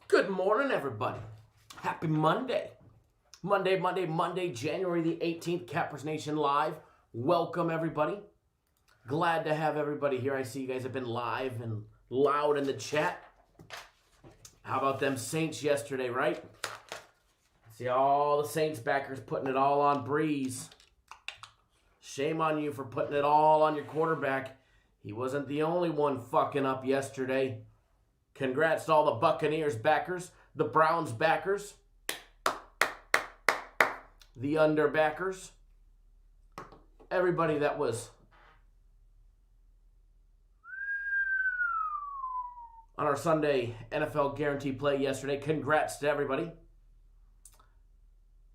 Good morning, everybody. Happy Monday. Monday, January the 18th, Cappers Nation Live. Welcome, everybody. Glad to have everybody here. I see you guys have been live and loud in the chat. How about them Saints yesterday, right? See all the Saints backers putting it all on Breeze. Shame on you for putting it all on your quarterback. He wasn't the only one fucking up yesterday. Congrats to all the Buccaneers backers, the Browns backers, the under backers, everybody that was on our Sunday NFL guarantee play yesterday. Congrats to everybody.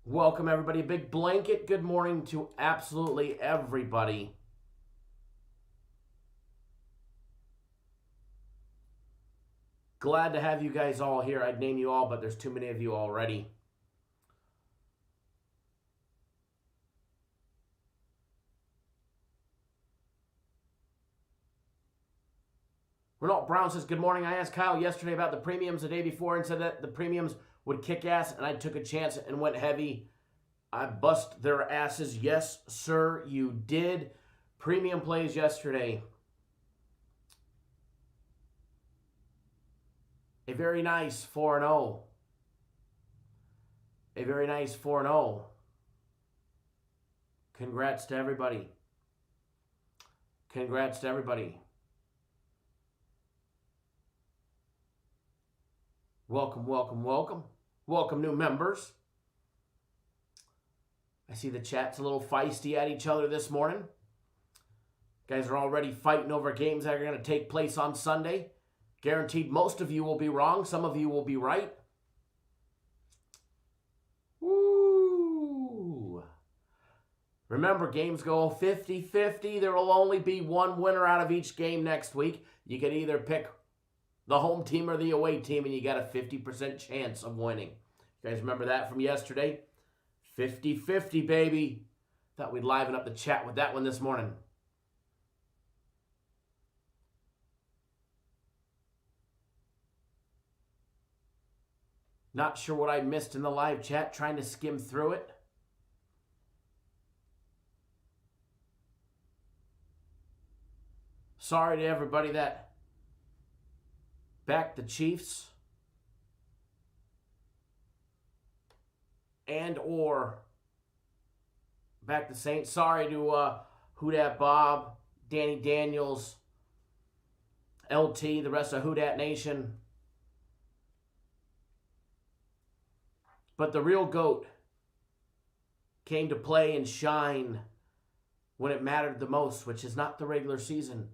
Welcome, everybody. Big blanket good morning to absolutely everybody. Glad to have you guys all here. I'd name you all, but there's too many of you already. Renault Brown says, good morning. I asked Kyle yesterday about the premiums the day before and said that the premiums would kick ass, and I took a chance and went heavy. I bust their asses. Yes, sir, you did. Premium plays yesterday. A very nice 4-0. A very nice 4-0. Congrats to everybody. Congrats to everybody. Welcome, welcome, welcome. Welcome, new members. I see the chat's a little feisty at each other this morning. Guys are already fighting over games that are going to take place on Sunday. Guaranteed most of you will be wrong. Some of you will be right. Woo! Remember, games go 50-50. There will only be one winner out of each game next week. You can either pick the home team or the away team, and you got a 50% chance of winning. You guys remember that from yesterday? 50-50, baby. Thought we'd liven up the chat with that one this morning. Not sure what I missed in the live chat, trying to skim through it. Sorry to everybody that backed the Chiefs and or backed the Saints. Sorry to Who Dat Bob, Danny Daniels, LT, the rest of Who Dat Nation. But the real GOAT came to play and shine when it mattered the most, which is not the regular season.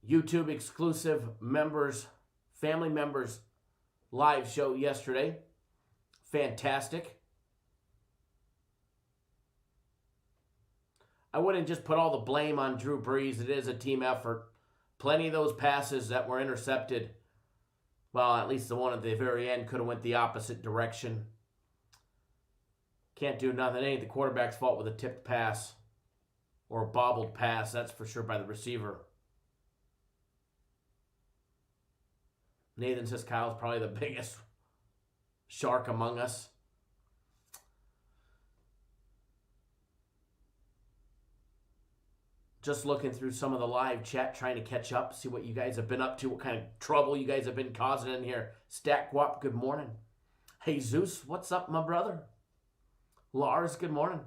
YouTube exclusive members, family members live show yesterday. Fantastic. I wouldn't just put all the blame on Drew Brees. It is a team effort. Plenty of those passes that were intercepted, well, at least the one at the very end could have went the opposite direction. Can't do nothing. It ain't the quarterback's fault with a tipped pass or a bobbled pass. That's for sure by the receiver. Nathan says Kyle's probably the biggest shark among us. Just looking through some of the live chat, trying to catch up, see what you guys have been up to, what kind of trouble you guys have been causing in here. Stack Guap, good morning. Hey Zeus, what's up, my brother? Lars, good morning.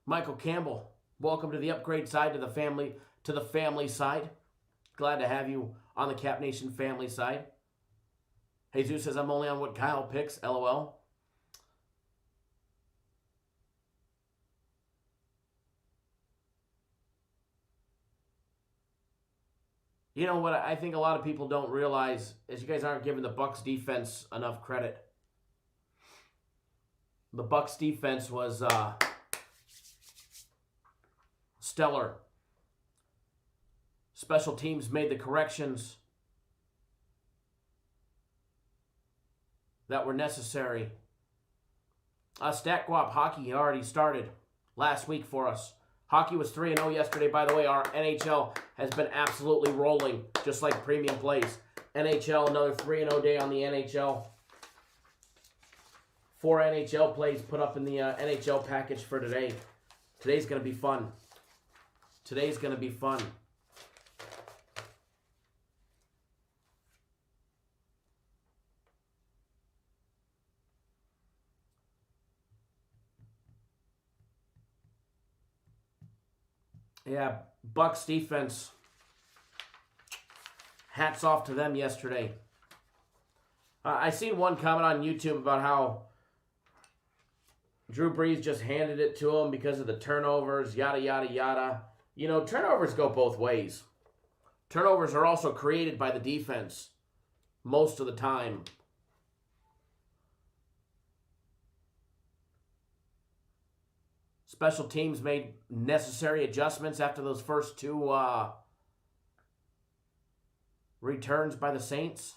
Michael Campbell, welcome to the upgrade side, to the family side. Glad to have you on the Cap Nation family side. Jesus says, I'm only on what Kyle picks, LOL. You know what I think a lot of people don't realize is you guys aren't giving the Bucks defense enough credit. The Bucks defense was stellar. Special teams made the corrections that were necessary. StatGuap Hockey already started last week for us. Hockey was 3-0 yesterday, by the way. Our NHL has been absolutely rolling, just like Premium Plays. NHL, another 3-0 day on the NHL. 4 NHL plays put up in the NHL package for today. Today's going to be fun. Today's going to be fun. Yeah, Bucks defense. Hats off to them yesterday. I seen one comment on YouTube about how Drew Brees just handed it to him because of the turnovers, yada, yada, yada. You know, turnovers go both ways. Turnovers are also created by the defense most of the time. Special teams made necessary adjustments after those first two returns by the Saints.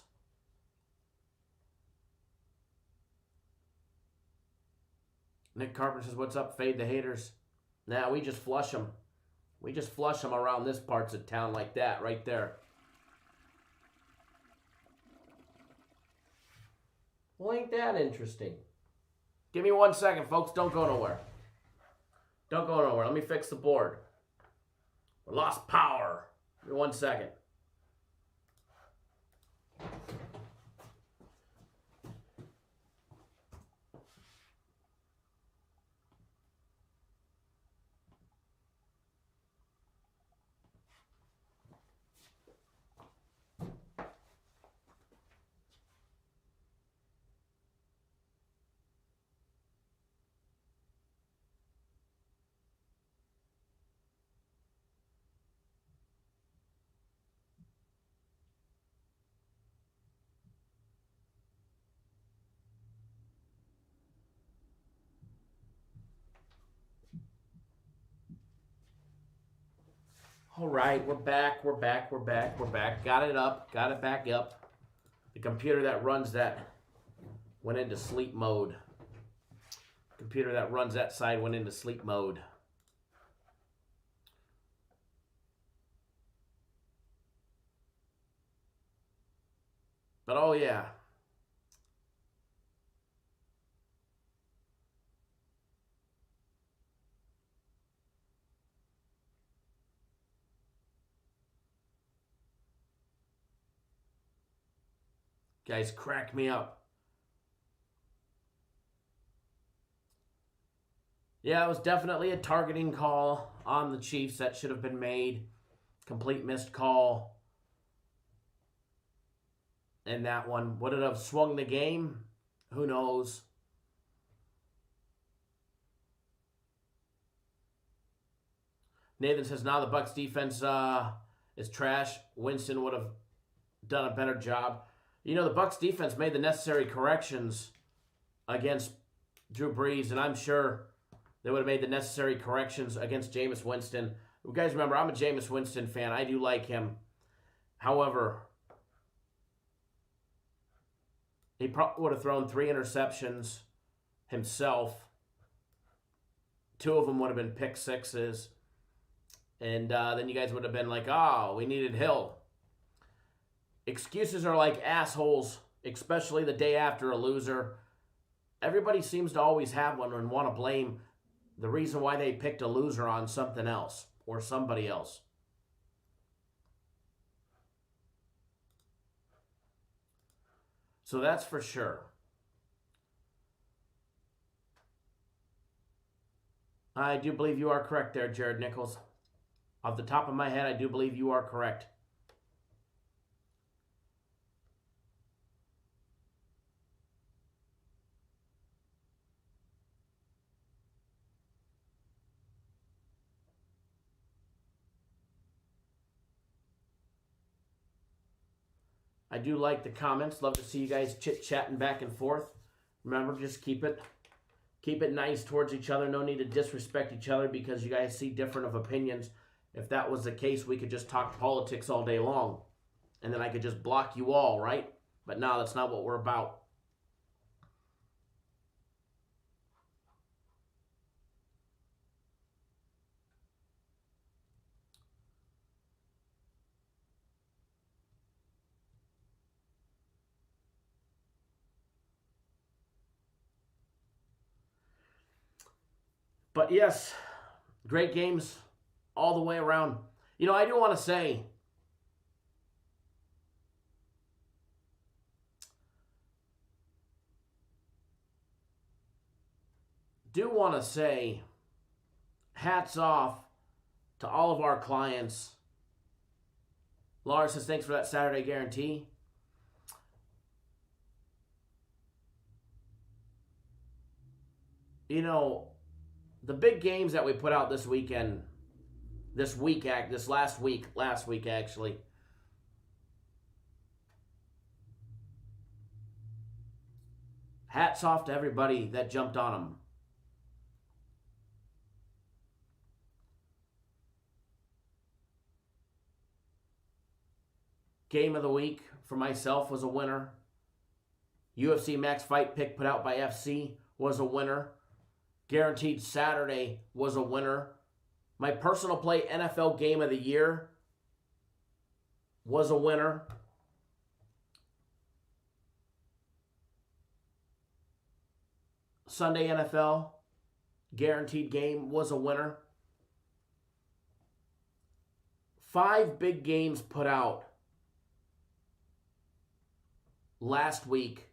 Nick Carpenter says, what's up, fade the haters? Nah, we just flush them. We just flush them around this parts of town like that, right there. Well, ain't that interesting? Give me 1 second, folks. Don't go nowhere. Don't go nowhere. Let me fix the board. We lost power. Give me 1 second. All right, we're back. Got it up. Got it back up. The computer that runs that went into sleep mode. Computer that runs that side went into sleep mode. But oh yeah. Guys, crack me up. Yeah, it was definitely a targeting call on the Chiefs that should have been made. Complete missed call. And that one, would it have swung the game? Who knows? Nathan says, now the Bucs defense is trash. Winston would have done a better job. You know, the Bucs defense made the necessary corrections against Drew Brees, and I'm sure they would have made the necessary corrections against Jameis Winston. You guys remember, I'm a Jameis Winston fan. I do like him. However, he probably would have thrown 3 interceptions himself. 2 of them would have been pick sixes. And then you guys would have been like, oh, we needed Hill. Excuses are like assholes, especially the day after a loser. Everybody seems to always have one and want to blame the reason why they picked a loser on something else or somebody else. So that's for sure. I do believe you are correct there, Jared Nichols. Off the top of my head, I do believe you are correct. I do like the comments. Love to see you guys chit-chatting back and forth. Remember, just keep it nice towards each other. No need to disrespect each other because you guys see different of opinions. If that was the case, we could just talk politics all day long. And then I could just block you all, right? But no, that's not what we're about. But yes, great games all the way around. You know, I do want to say, hats off to all of our clients. Laura says, thanks for that Saturday guarantee. You know, the big games that we put out this weekend, last week actually, hats off to everybody that jumped on them. Game of the week for myself was a winner. UFC Max Fight Pick put out by FC was a winner. Guaranteed Saturday was a winner. My personal play NFL Game of the Year was a winner. Sunday NFL Guaranteed Game was a winner. 5 big games put out last week.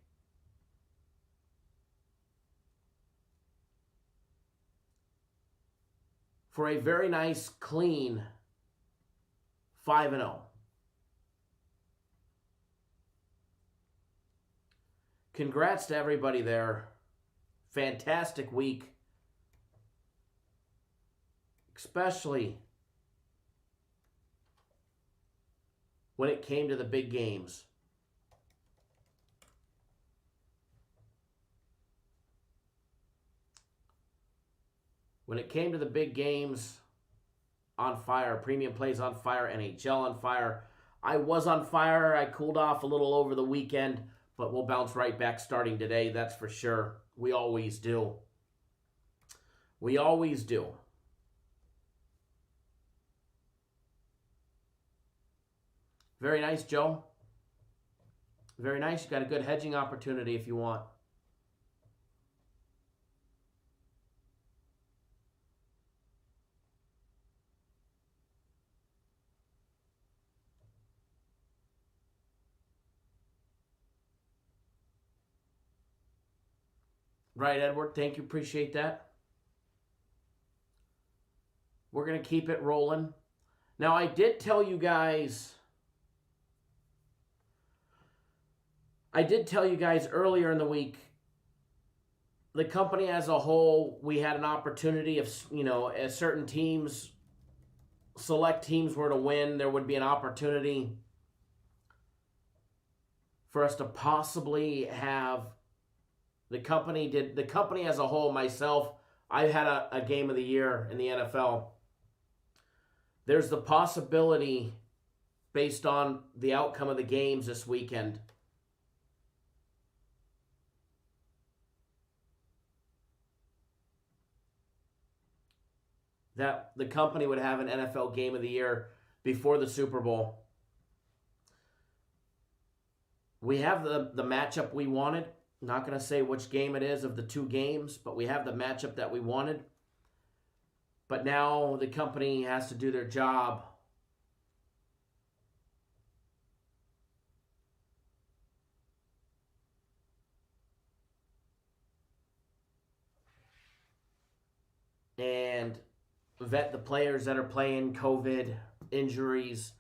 For a very nice, clean 5-0. Congrats to everybody there. Fantastic week. Especially when it came to the big games. When it came to the big games, on fire. Premium plays on fire. NHL on fire. I was on fire. I cooled off a little over the weekend, but we'll bounce right back starting today, that's for sure. We always do. We always do. Very nice, Joe. Very nice. You got a good hedging opportunity if you want. Right, Edward. Thank you. Appreciate that. We're going to keep it rolling. Now, I did tell you guys earlier in the week, the company as a whole, we had an opportunity of, as certain teams, select teams were to win, there would be an opportunity for us to possibly have the company as a whole, myself, I had a game of the year in the NFL. There's the possibility, based on the outcome of the games this weekend, that the company would have an NFL game of the year before the Super Bowl. We have the matchup we wanted. Not going to say which game it is of the 2 games, but we have the matchup that we wanted. But now the company has to do their job. And vet the players that are playing, COVID, injuries,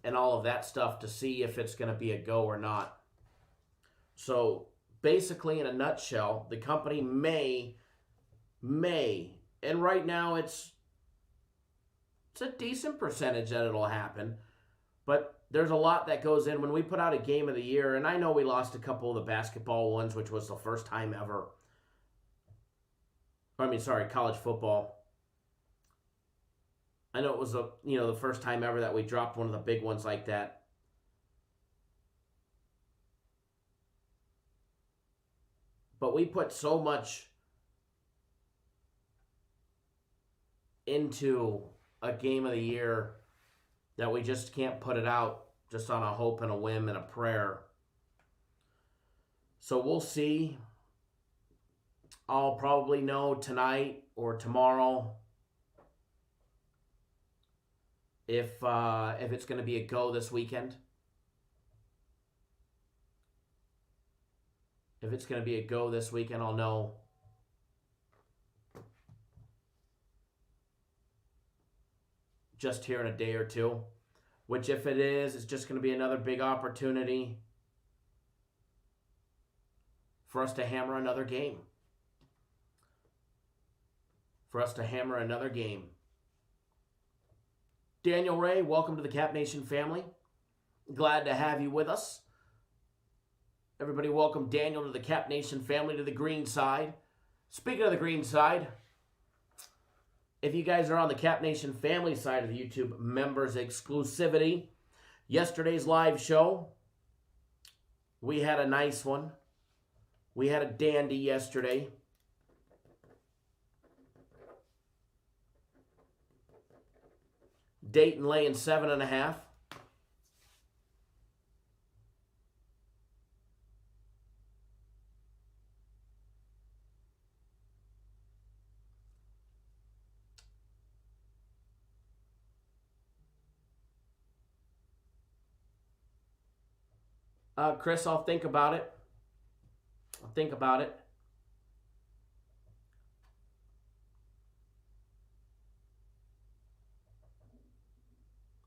and all of that stuff to see if it's going to be a go or not. So basically, in a nutshell, the company may, and right now it's a decent percentage that it'll happen, but there's a lot that goes in when we put out a game of the year, and I know we lost a couple of the basketball ones, which was the first time ever. College football. I know it was the first time ever that we dropped one of the big ones like that. But we put so much into a game of the year that we just can't put it out just on a hope and a whim and a prayer. So we'll see. I'll probably know tonight or tomorrow if it's going to be a go this weekend. If it's going to be a go this weekend, I'll know. Just here in a day or two. Which, if it is, it's just going to be another big opportunity for us to hammer another game. Daniel Ray, welcome to the Cap Nation family. Glad to have you with us. Everybody welcome Daniel to the Cap Nation family, to the green side. Speaking of the green side, if you guys are on the Cap Nation family side of the YouTube members exclusivity, yesterday's live show, we had a nice one. We had a dandy yesterday. Dayton laying 7.5. Chris, I'll think about it.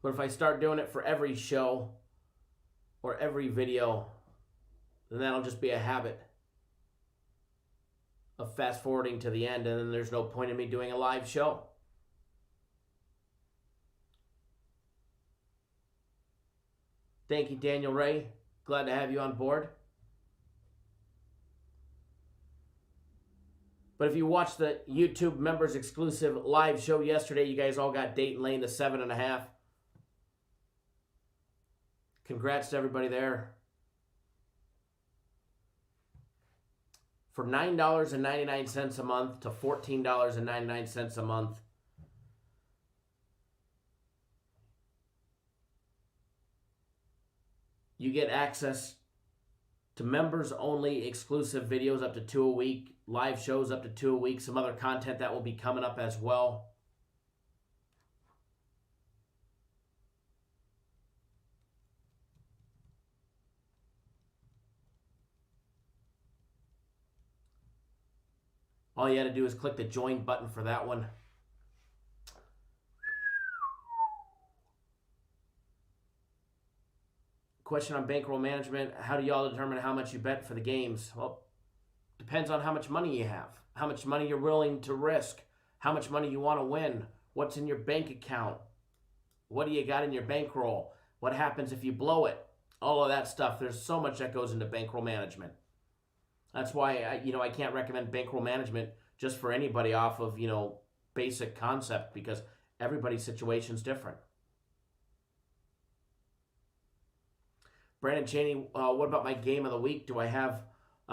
But if I start doing it for every show or every video, then that'll just be a habit of fast forwarding to the end, and then there's no point in me doing a live show. Thank you, Daniel Ray. Glad to have you on board. But if you watched the YouTube members exclusive live show yesterday, you guys all got Dayton laying the 7.5. Congrats to everybody there. For $9.99 a month to $14.99 a month. You get access to members-only exclusive videos up to 2 a week, live shows up to 2 a week, some other content that will be coming up as well. All you had to do is click the join button for that one. Question on bankroll management. How do y'all determine how much you bet for the games? Well, depends on how much money you have, how much money you're willing to risk, how much money you want to win, what's in your bank account, what do you got in your bankroll, what happens if you blow it, all of that stuff. There's so much that goes into bankroll management. That's why I can't recommend bankroll management just for anybody off of basic concept, because everybody's situation is different. Brandon Cheney, what about my game of the week? Do I have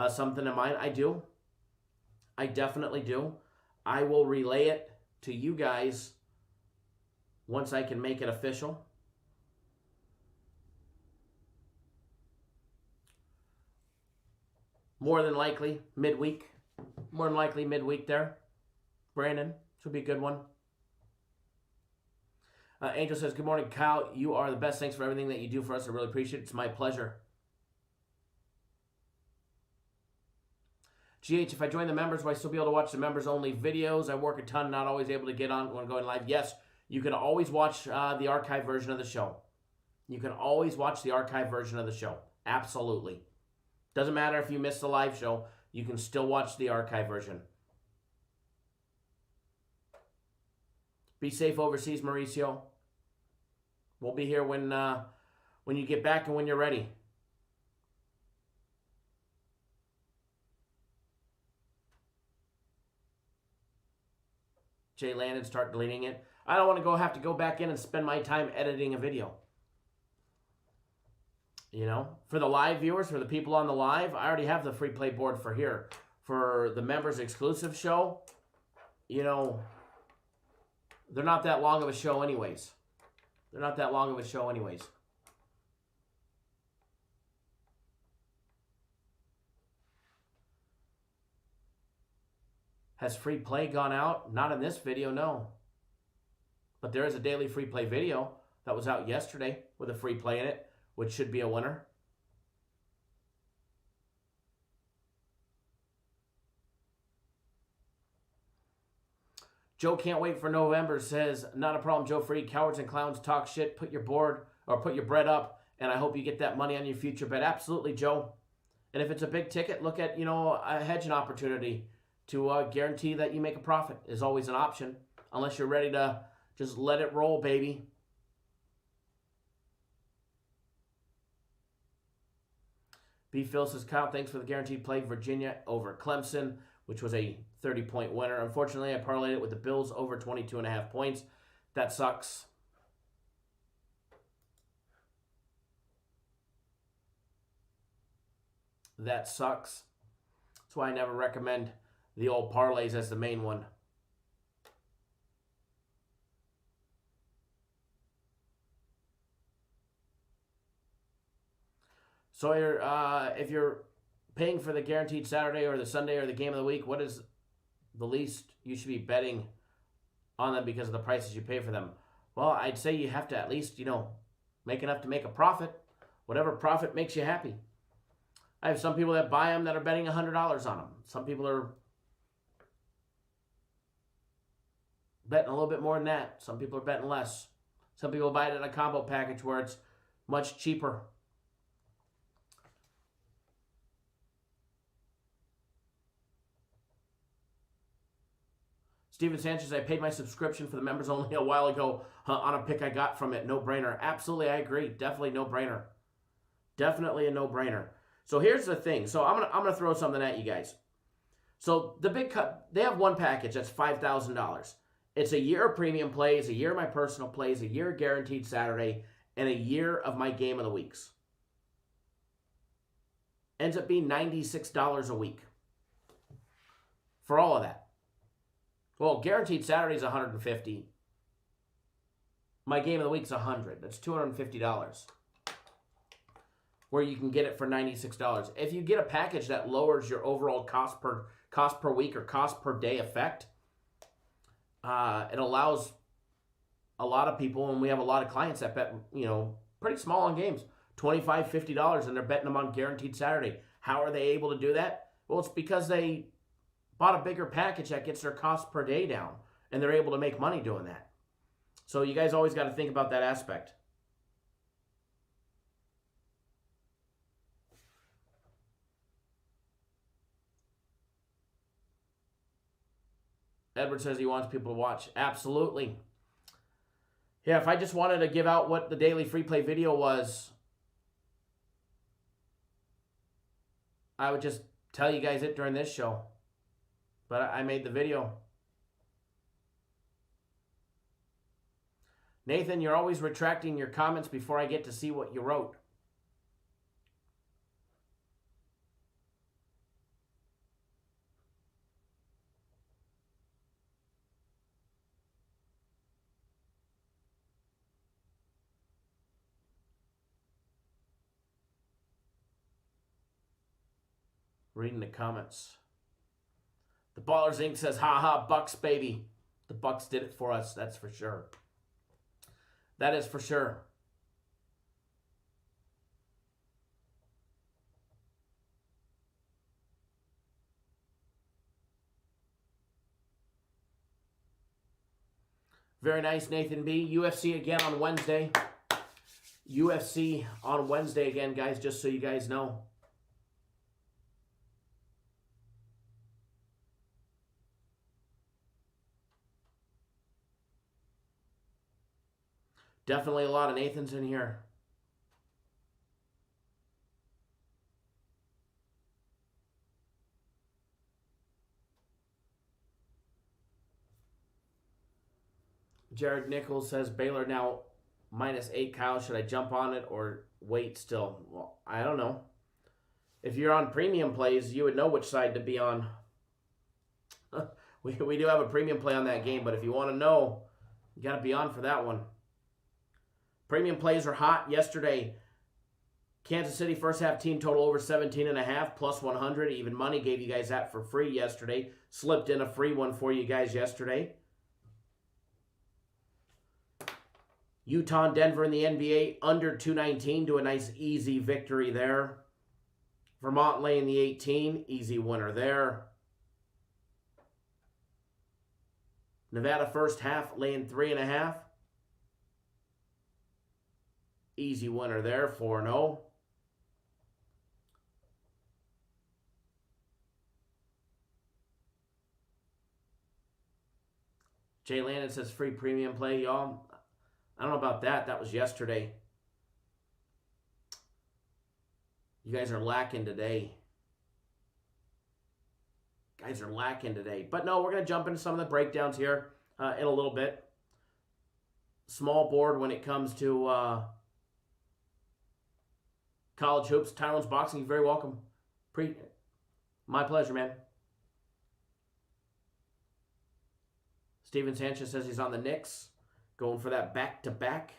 something in mind? I do. I definitely do. I will relay it to you guys once I can make it official. More than likely midweek. There. Brandon, this will be a good one. Angel says, good morning, Kyle. You are the best. Thanks for everything that you do for us. I really appreciate it. It's my pleasure. GH, if I join the members, will I still be able to watch the members-only videos? I work a ton, not always able to get on when going live. Yes, you can always watch the archive version of the show. You can always watch the archive version of the show. Absolutely. Doesn't matter if you missed the live show. You can still watch the archive version. Be safe overseas, Mauricio. We'll be here when when you get back and when you're ready. Jay Landon, start deleting it. I don't want to have to go back in and spend my time editing a video. You know, for the live viewers, for the people on the live, I already have the free play board for here. For the members exclusive show, you know, they're not that long of a show anyways. They're not that long of a show anyways. Has free play gone out? Not in this video, no. But there is a daily free play video that was out yesterday with a free play in it, which should be a winner. Joe can't wait for November, says, not a problem, Joe Free. Cowards and clowns talk shit. Put your bread up, and I hope you get that money on your future bet. Absolutely, Joe. And if it's a big ticket, look at, you know, a hedging opportunity to guarantee that you make a profit is always an option, unless you're ready to just let it roll, baby. B. Phil says, Kyle, thanks for the guaranteed play. Virginia over Clemson, which was a 30-point winner. Unfortunately, I parlayed it with the Bills over 22.5 points. That sucks. That sucks. That's why I never recommend the old parlays as the main one. So if you're paying for the guaranteed Saturday or the Sunday or the game of the week, what is the least you should be betting on them because of the prices you pay for them? Well, I'd say you have to at least, you know, make enough to make a profit. Whatever profit makes you happy. I have some people that buy them that are betting $100 on them. Some people are betting a little bit more than that. Some people are betting less. Some people buy it in a combo package where it's much cheaper. Steven Sanchez, I paid my subscription for the members only a while ago on a pick I got from it. No brainer. Absolutely, I agree. Definitely no brainer. Definitely a no brainer. So here's the thing. So I'm gonna throw something at you guys. So the big cut, they have one package that's $5,000. It's a year of premium plays, a year of my personal plays, a year of guaranteed Saturday, and a year of my game of the weeks. Ends up being $96 a week for all of that. Well, guaranteed Saturday is $150. My game of the week's $100. That's $250. Where you can get it for $96. If you get a package that lowers your overall cost per week or cost per day effect, it allows a lot of people, and we have a lot of clients that bet, you know, pretty small on games, $25, $50, and they're betting them on guaranteed Saturday. How are they able to do that? Well, it's because they bought a bigger package that gets their cost per day down, and they're able to make money doing that. So you guys always got to think about that aspect. Edward says he wants people to watch. Absolutely. Yeah, if I just wanted to give out what the daily free play video was, I would just tell you guys it during this show. But I made the video. Nathan, you're always retracting your comments before I get to see what you wrote. Reading the comments. The Ballers Inc. says, ha ha, Bucks, baby. The Bucks did it for us, that's for sure. That is for sure. Very nice, Nathan B. UFC again on Wednesday. UFC on Wednesday again, guys, just so you guys know. Definitely a lot of Nathans in here. Jared Nichols says Baylor now -8. Kyle, should I jump on it or wait still? Well, I don't know. If you're on premium plays, you would know which side to be on. We do have a premium play on that game, but if you want to know, you got to be on for that one. Premium plays are hot. Yesterday, Kansas City first half team total over 17.5, plus 100. Even money gave you guys that for free yesterday. Slipped in a free one for you guys yesterday. Utah and Denver in the NBA under 219. Do a nice easy victory there. Vermont laying the 18. Easy winner there. Nevada first half laying 3.5. Easy winner there, 4-0. Jay Landon says free premium play, y'all. I don't know about that. That was yesterday. You guys are lacking today. Guys are lacking today. But no, we're going to jump into some of the breakdowns here in a little bit. Small board when it comes to college hoops. Tyrone's Boxing, you're very welcome. My pleasure, man. Steven Sanchez says he's on the Knicks. Going for that back-to-back.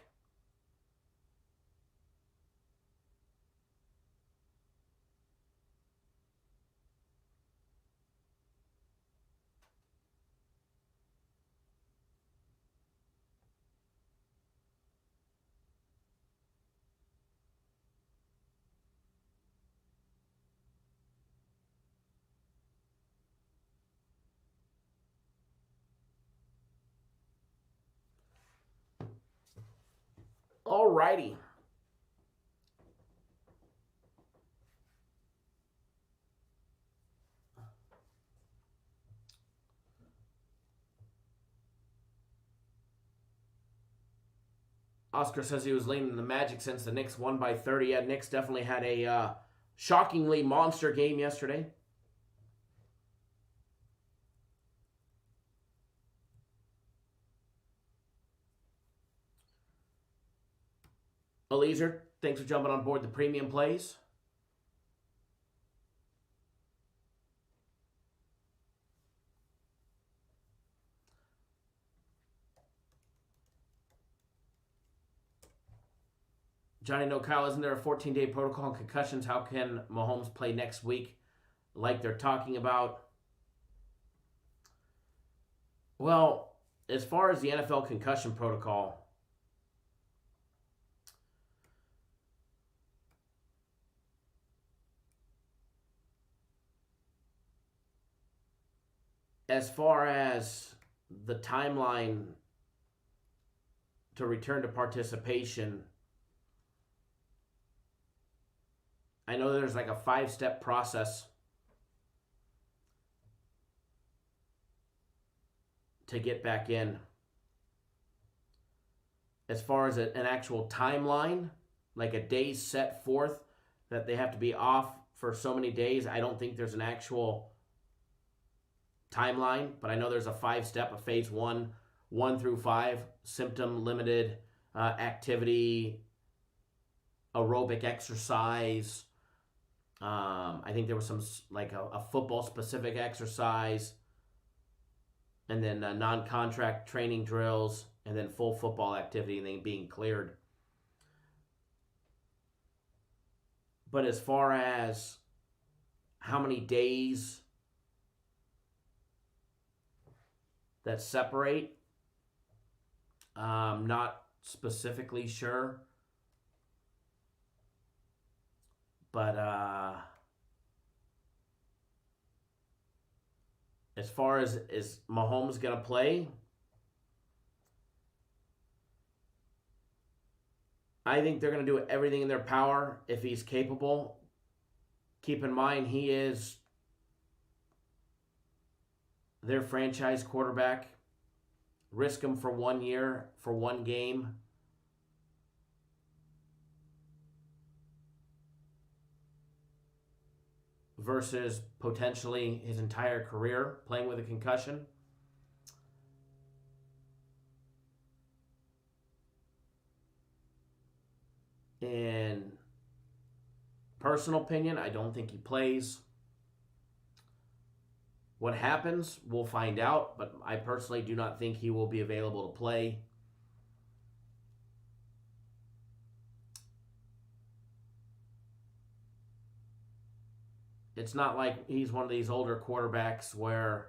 Alrighty. Oscar says he was leaning the Magic since the Knicks won by 30. Yeah, Knicks definitely had a shockingly monster game yesterday. Eliezer, thanks for jumping on board the premium plays. Johnny No Kyle, isn't there a 14-day protocol on concussions? How can Mahomes play next week like they're talking about? Well, as far as the NFL concussion protocol, as far as the timeline to return to participation, I know there's like a 5-step process to get back in. As far as an actual timeline, like a day set forth that they have to be off for so many days, I don't think there's an actual timeline, but I know there's a 5-step, a phase 1 through 5, symptom limited activity, aerobic exercise. I think there was some like a football specific exercise, and then non-contract training drills, and then full football activity, and then being cleared. But as far as how many days that separate, not specifically sure. But as far as is Mahomes going to play, I think they're going to do everything in their power if he's capable. Keep in mind, he is their franchise quarterback. Risk him for 1 year, for one game. Versus potentially his entire career playing with a concussion. In personal opinion, I don't think he plays. What happens, we'll find out, but I personally do not think he will be available to play. It's not like he's one of these older quarterbacks where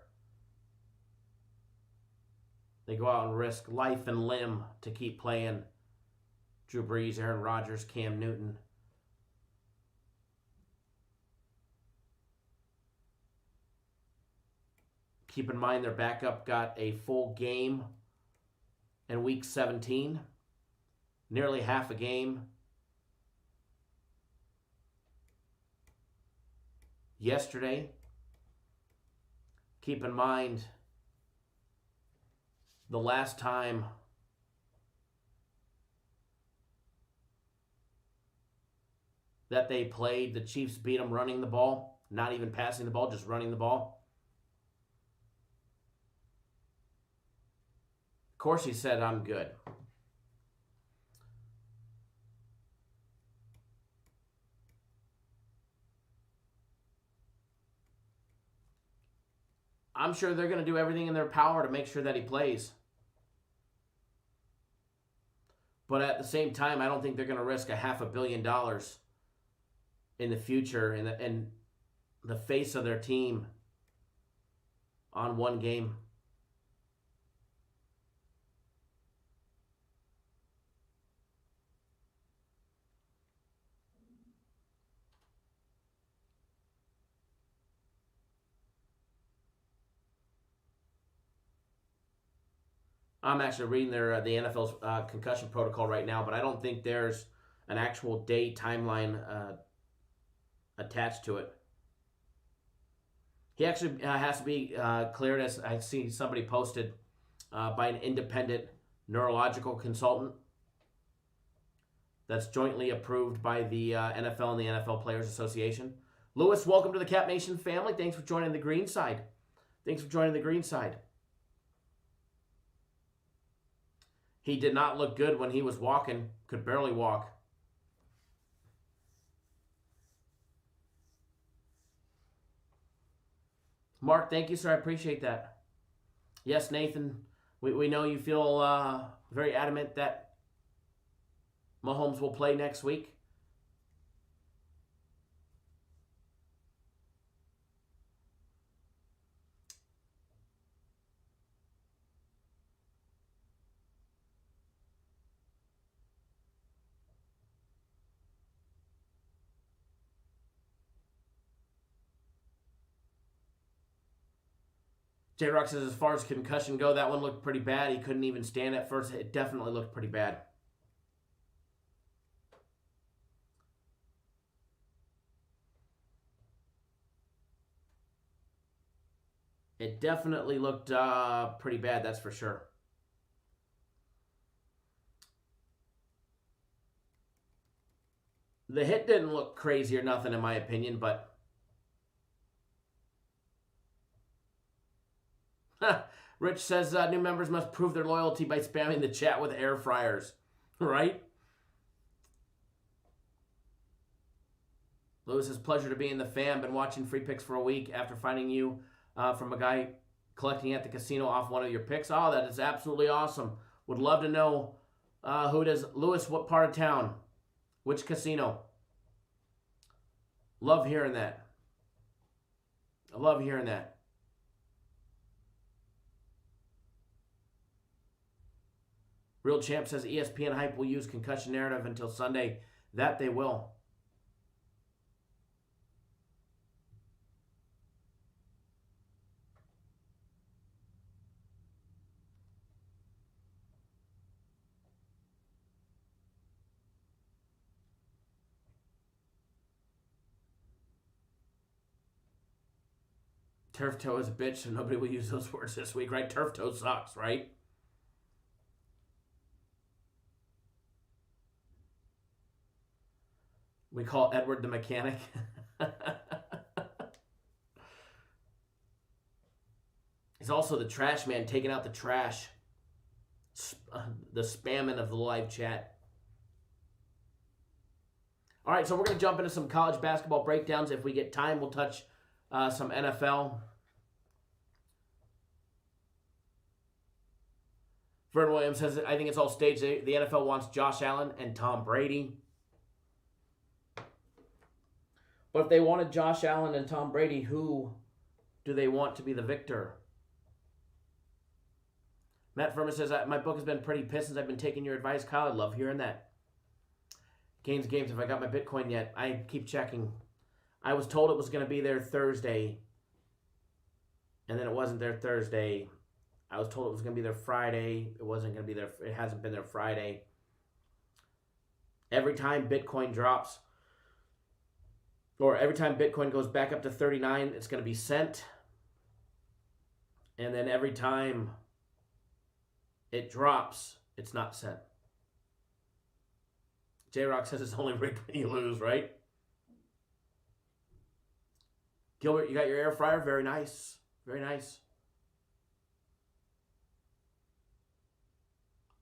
they go out and risk life and limb to keep playing. Drew Brees, Aaron Rodgers, Cam Newton. Keep in mind their backup got a full game in Week 17. Nearly half a game yesterday. Keep in mind the last time that they played, the Chiefs beat them running the ball, not even passing the ball, just running the ball. Of course he said, I'm good. I'm sure they're going to do everything in their power to make sure that he plays. But at the same time, I don't think they're going to risk $500 million in the future in the face of their team on one game. I'm actually reading the NFL's concussion protocol right now, but I don't think there's an actual day timeline attached to it. He actually has to be cleared, as I see somebody posted, by an independent neurological consultant that's jointly approved by the NFL and the NFL Players Association. Lewis, welcome to the Cap Nation family. Thanks for joining the green side. He did not look good when he was walking, could barely walk. Mark, thank you, sir. I appreciate that. Yes, Nathan, we know you feel very adamant that Mahomes will play next week. J-Rock says, as far as concussion go, that one looked pretty bad. He couldn't even stand at first. It definitely looked pretty bad. It definitely looked pretty bad, that's for sure. The hit didn't look crazy or nothing, in my opinion, but Rich says new members must prove their loyalty by spamming the chat with air fryers. Right? Lewis, it's a pleasure to be in the fam. Been watching free picks for a week after finding you from a guy collecting at the casino off one of your picks. Oh, that is absolutely awesome. Would love to know who it is. Lewis, what part of town? Which casino? Love hearing that. I love hearing that. Real Champ says ESPN Hype will use concussion narrative until Sunday. That they will. Turf toe is a bitch, so nobody will use those words this week, right? Turf toe sucks, right? We call Edward the mechanic. He's also the trash man, taking out the trash. The spamming of the live chat. All right, so we're going to jump into some college basketball breakdowns. If we get time, we'll touch some NFL. Vern Williams says, I think it's all staged. The NFL wants Josh Allen and Tom Brady. But if they wanted Josh Allen and Tom Brady, who do they want to be the victor? Matt Furman says, my book has been pretty pissed since I've been taking your advice, Kyle. I love hearing that. Games, have I got my Bitcoin yet? I keep checking. I was told it was going to be there Thursday, and then it wasn't there Thursday. I was told it was going to be there Friday. It wasn't going to be there. It hasn't been there Friday. Every time Bitcoin drops, or every time Bitcoin goes back up to 39, it's going to be sent. And then every time it drops, it's not sent. J-Rock says it's only rigged when you lose, right? Gilbert, you got your air fryer? Very nice. Very nice.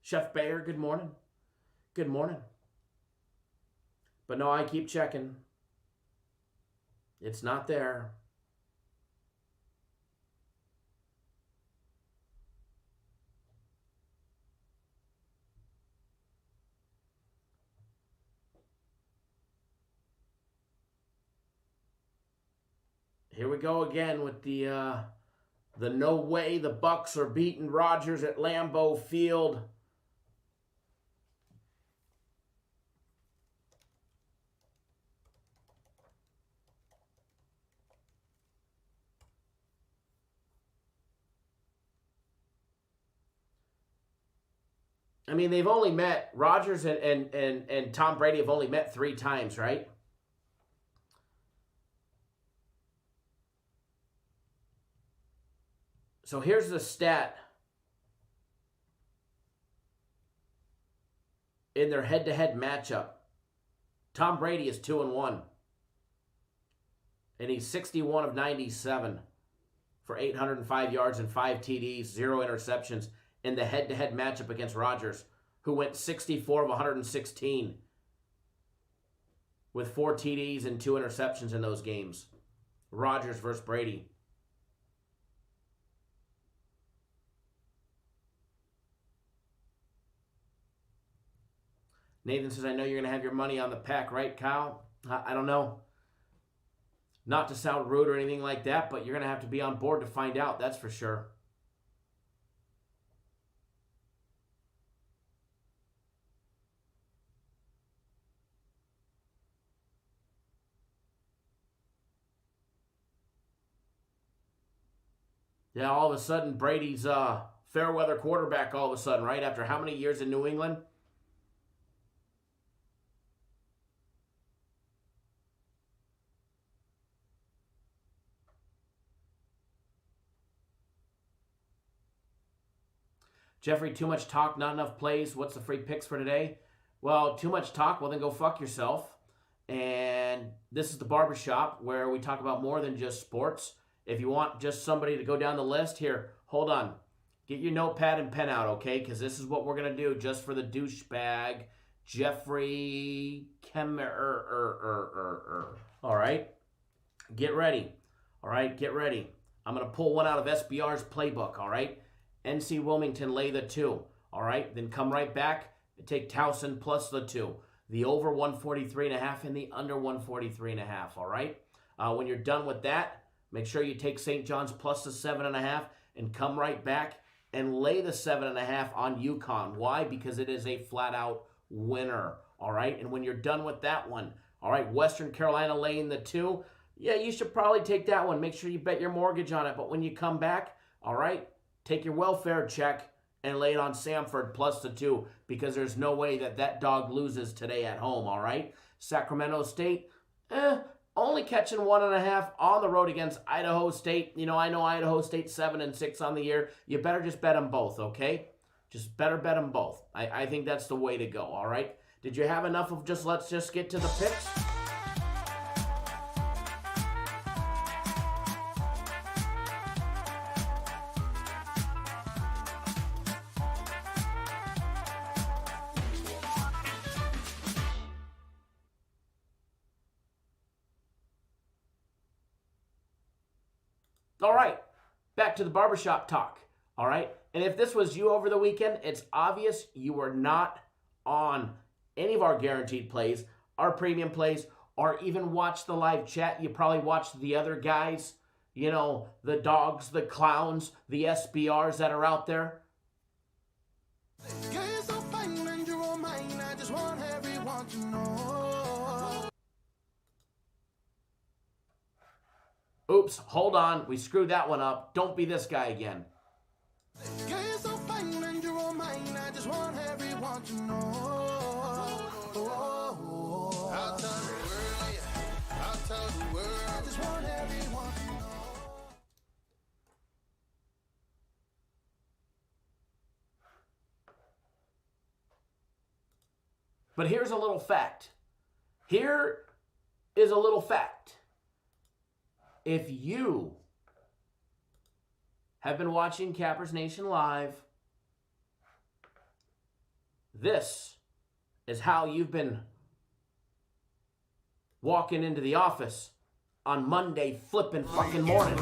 Chef Bayer, good morning. Good morning. But no, I keep checking. It's not there. Here we go again with the no way the Bucks are beating Rodgers at Lambeau Field. I mean, they've only met, Rodgers and Tom Brady have only met 3 times, right? So here's the stat. In their head-to-head matchup, Tom Brady is 2-1. And he's 61 of 97 for 805 yards and 5 TDs, 0 interceptions in the head-to-head matchup against Rodgers, who went 64 of 116 with 4 TDs and 2 interceptions in those games. Rodgers versus Brady. Nathan says, I know you're going to have your money on the pack, right, Kyle? I don't know. Not to sound rude or anything like that, but you're going to have to be on board to find out, that's for sure. Yeah, all of a sudden, Brady's fair weather quarterback all of a sudden, right? After how many years in New England? Jeffrey, too much talk, not enough plays. What's the free picks for today? Well, too much talk, well then go fuck yourself. And this is the barbershop where we talk about more than just sports. If you want just somebody to go down the list, here, hold on. Get your notepad and pen out, okay? Because this is what we're going to do just for the douchebag, Jeffrey Kemmer. All right? Get ready. All right? Get ready. I'm going to pull one out of SBR's playbook, all right? NC Wilmington lay the 2, all right? Then come right back and take Towson plus the 2. The over 143.5 and the under 143.5, all right? When you're done with that, make sure you take St. John's plus the 7.5 and come right back and lay the 7.5 on UConn. Why? Because it is a flat-out winner, all right? And when you're done with that one, all right, Western Carolina laying the 2, yeah, you should probably take that one. Make sure you bet your mortgage on it. But when you come back, all right, take your welfare check and lay it on Samford plus the 2 because there's no way that that dog loses today at home, all right? Sacramento State, only catching 1.5 on the road against Idaho State. You know, I know Idaho State 7-6 on the year. You better just bet them both, okay? Just better bet them both. I think that's the way to go, all right? Did you have enough of just let's just get to the picks? All right, back to the barbershop talk. All right, and if this was you over the weekend, it's obvious you were not on any of our guaranteed plays, our premium plays, or even watched the live chat. You probably watched the other guys, you know, the dogs, the clowns, the SBRs that are out there. Oops, hold on. We screwed that one up. Don't be this guy again. But here's a little fact. Here is a little fact. If you have been watching Cappers Nation Live, this is how you've been walking into the office on Monday flipping fucking morning.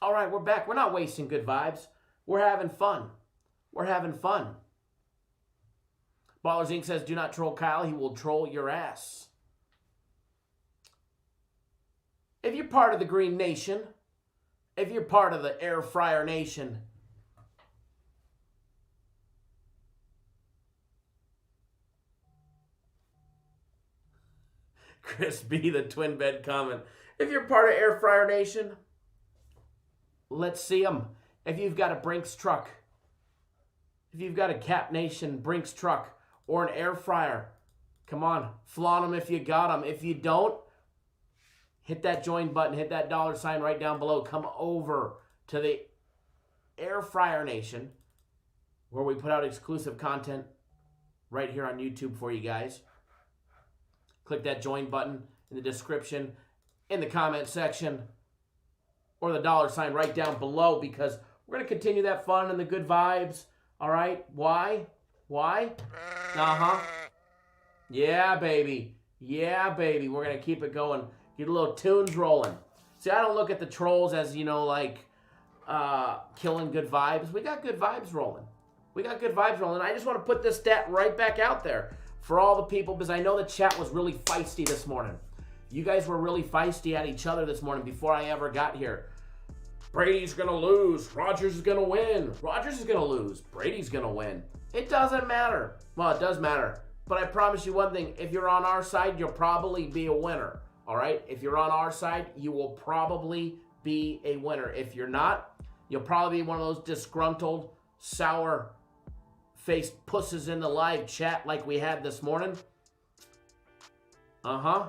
All right, we're back. We're not wasting good vibes. We're having fun. We're having fun. Ballers Inc. says, do not troll Kyle. He will troll your ass. If you're part of the Green Nation, if you're part of the Air Fryer Nation, Chris B., the twin bed comment. If you're part of Air Fryer Nation, let's see them. If you've got a Brinks truck, if you've got a Cap Nation Brinks truck or an air fryer, come on, flaunt them if you got them. If you don't, hit that join button, hit that $sign right down below. Come over to the Air Fryer Nation, where we put out exclusive content right here on YouTube for you guys. Click that join button in the description, in the comment section, or the $sign right down below, because we're going to continue that fun and the good vibes. All right? Why? Uh-huh. Yeah, baby. Yeah, baby. We're going to keep it going. Get a little tunes rolling. See, I don't look at the trolls as, you know, like, killing good vibes. We got good vibes rolling. I just want to put this stat right back out there for all the people, because I know the chat was really feisty this morning. You guys were really feisty at each other this morning before I ever got here. Brady's going to lose. Rodgers is going to win. Rodgers is going to lose. Brady's going to win. It doesn't matter. Well, it does matter. But I promise you one thing. If you're on our side, you'll probably be a winner. All right? If you're on our side, you will probably be a winner. If you're not, you'll probably be one of those disgruntled, sour-faced pusses in the live chat like we had this morning. Uh-huh.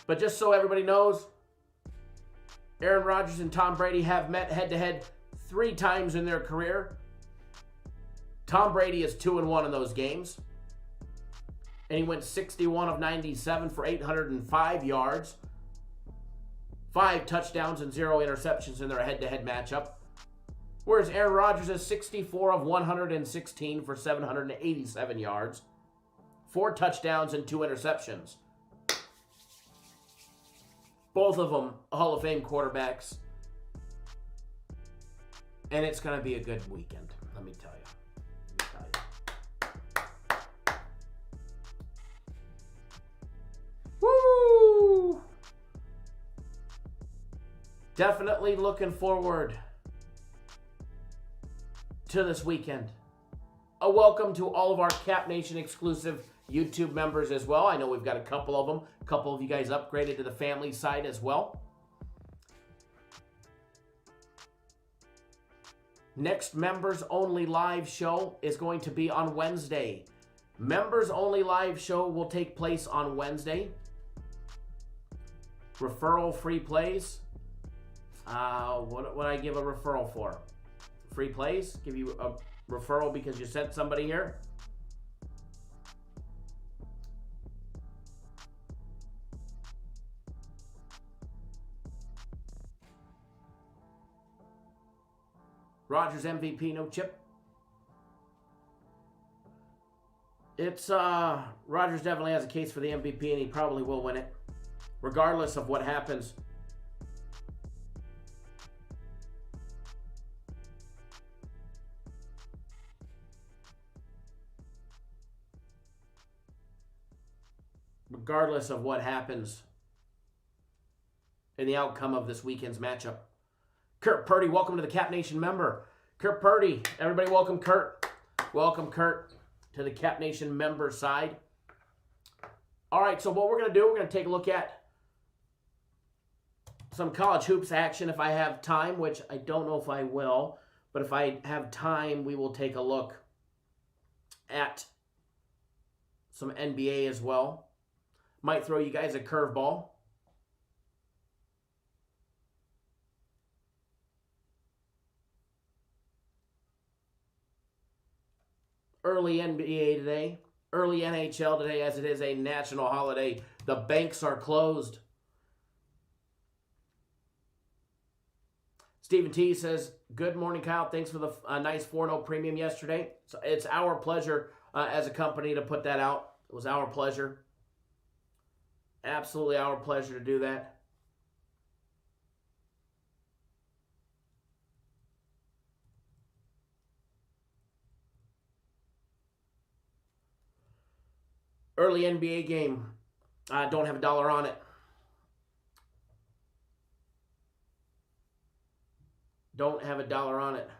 But just so everybody knows, Aaron Rodgers and Tom Brady have met head-to-head 3 times in their career. Tom Brady is 2-1 in those games. And he went 61 of 97 for 805 yards. 5 touchdowns and 0 interceptions in their head-to-head matchup. Whereas Aaron Rodgers is 64 of 116 for 787 yards. 4 touchdowns and 2 interceptions. Both of them Hall of Fame quarterbacks. And it's going to be a good weekend, let me tell you. Woo! Definitely looking forward to this weekend. A welcome to all of our Cap Nation exclusive YouTube members as well. I know we've got a couple of them. A couple of you guys upgraded to the family side as well. Next members only live show is going to be on Wednesday. Members only live show will take place on Wednesday. Referral free plays. What would I give a referral for? Free plays? Give you a referral because you sent somebody here? Rogers MVP, no chip. It's Rogers definitely has a case for the MVP, and he probably will win it, regardless of what happens. Regardless of what happens in the outcome of this weekend's matchup. Kurt Purdy, welcome to the Cap Nation member. Kurt Purdy, everybody welcome Kurt. Welcome Kurt to the Cap Nation member side. All right, so what we're going to do, we're going to take a look at some college hoops action if I have time, which I don't know if I will, but if I have time, we will take a look at some NBA as well. Might throw you guys a curveball. Early NBA today, early NHL today, as it is a national holiday. The banks are closed. Stephen T says, good morning, Kyle. Thanks for the nice 4-0 premium yesterday. So it's our pleasure as a company to put that out. It was our pleasure. Absolutely our pleasure to do that. Early NBA game. I don't have $1 on it. Don't have $1 on it.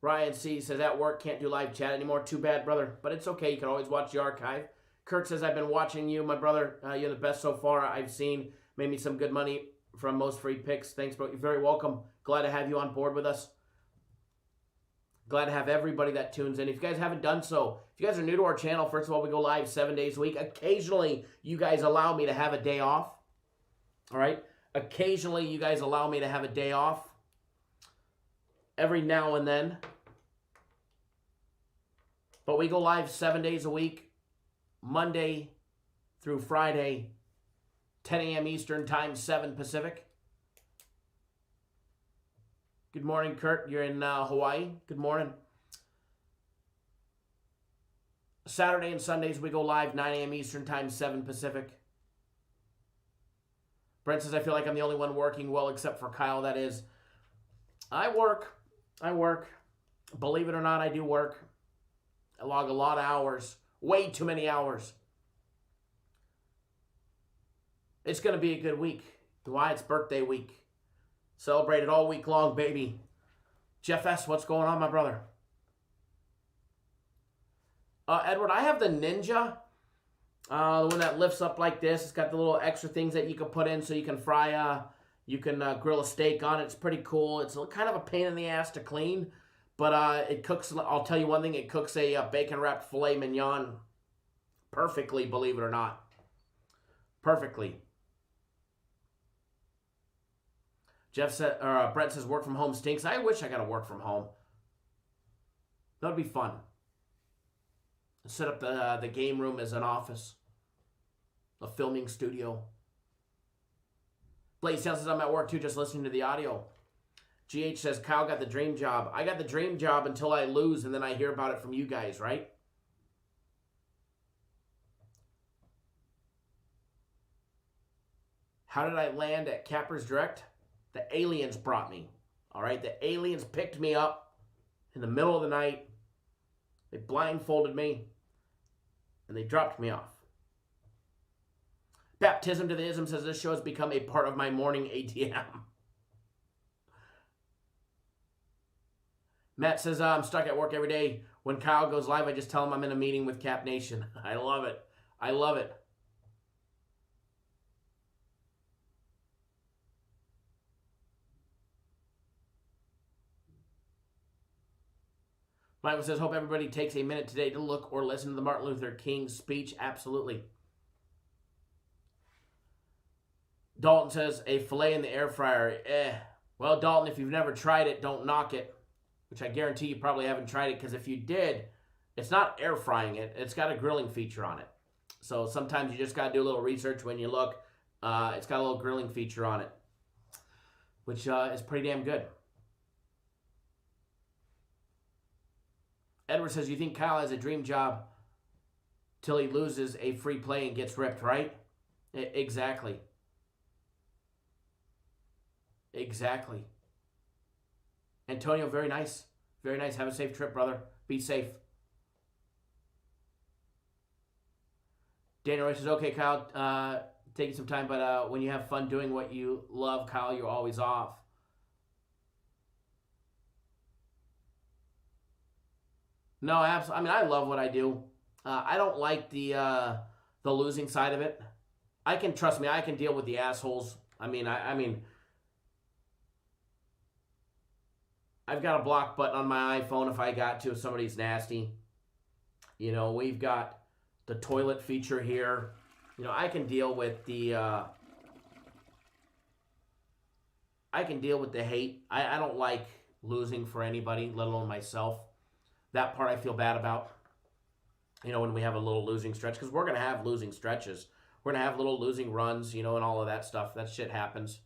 Ryan C says, at work, can't do live chat anymore. Too bad, brother. But it's okay. You can always watch the archive. Kurt says, I've been watching you, my brother. You're the best so far I've seen. Made me some good money from most free picks. Thanks, bro. You're very welcome. Glad to have you on board with us. Glad to have everybody that tunes in. If you guys haven't done so, if you guys are new to our channel, first of all, we go live 7 days a week. Occasionally, you guys allow me to have a day off. All right? Occasionally, you guys allow me to have a day off. Every now and then. But we go live 7 days a week, Monday through Friday, 10 a.m. Eastern Time, 7 Pacific. Good morning, Kurt. You're in Hawaii. Good morning. Saturday and Sundays, we go live 9 a.m. Eastern Time, 7 Pacific. Brent says, I feel like I'm the only one working well except for Kyle, that is. I work. Believe it or not, I do work. I log a lot of hours. Way too many hours. It's going to be a good week. Why? It's birthday week. Celebrate it all week long, baby. Jeff S., what's going on, my brother? Edward, I have the Ninja. The one that lifts up like this. It's got the little extra things that you can put in so you can fry, you can grill a steak on it. It's pretty cool. It's kind of a pain in the ass to clean, but it cooks, I'll tell you one thing, it cooks a bacon-wrapped filet mignon perfectly, believe it or not. Perfectly. Brent says, work from home stinks. I wish I got to work from home. That would be fun. Set up the game room as an office. A filming studio. Blaze says I'm at work too, just listening to the audio. GH says, Kyle got the dream job. I got the dream job until I lose, and then I hear about it from you guys, right? How did I land at Cappers Direct? The aliens brought me. All right? The aliens picked me up in the middle of the night. They blindfolded me, and they dropped me off. Baptism to the Ism says, this show has become a part of my morning ATM. Matt says, I'm stuck at work every day. When Kyle goes live, I just tell him I'm in a meeting with Cap Nation. I love it. I love it. Michael says, hope everybody takes a minute today to look or listen to the Martin Luther King speech. Absolutely. Dalton says, a filet in the air fryer. Well, Dalton, if you've never tried it, don't knock it. Which I guarantee you probably haven't tried it, because if you did, it's not air frying it. It's got a grilling feature on it. So sometimes you just got to do a little research when you look. It's got a little grilling feature on it. which is pretty damn good. Edward says, you think Kyle has a dream job till he loses a free play and gets ripped, right? Exactly. Exactly. Antonio, very nice. Very nice. Have a safe trip, brother. Be safe. Daniel Roy says, okay, Kyle, taking some time, but when you have fun doing what you love, Kyle, you're always off. No, absolutely. I mean, I love what I do. I don't like the losing side of it. Trust me, I can deal with the assholes. I mean, I've got a block button on my iPhone if I got to, if somebody's nasty. You know, we've got the toilet feature here. You know, I can deal with the hate. I don't like losing for anybody, let alone myself. That part I feel bad about. You know, when we have a little losing stretch, because we're going to have losing stretches. We're going to have little losing runs, you know, and all of that stuff. That shit happens.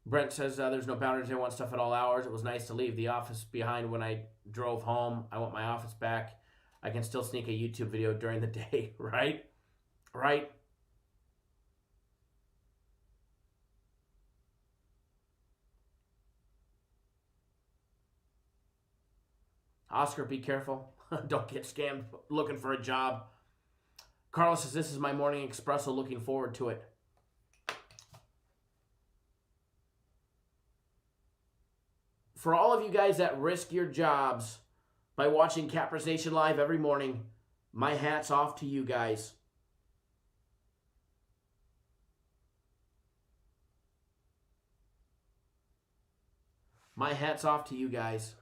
Brent says there's no boundaries. They want stuff at all hours. It was nice to leave the office behind when I drove home. I want my office back. I can still sneak a YouTube video during the day, right? Right? Oscar, be careful. Don't get scammed looking for a job. Carlos says, this is my morning espresso. Looking forward to it. For all of you guys that risk your jobs by watching Cappers Nation Live every morning, my hat's off to you guys. My hat's off to you guys.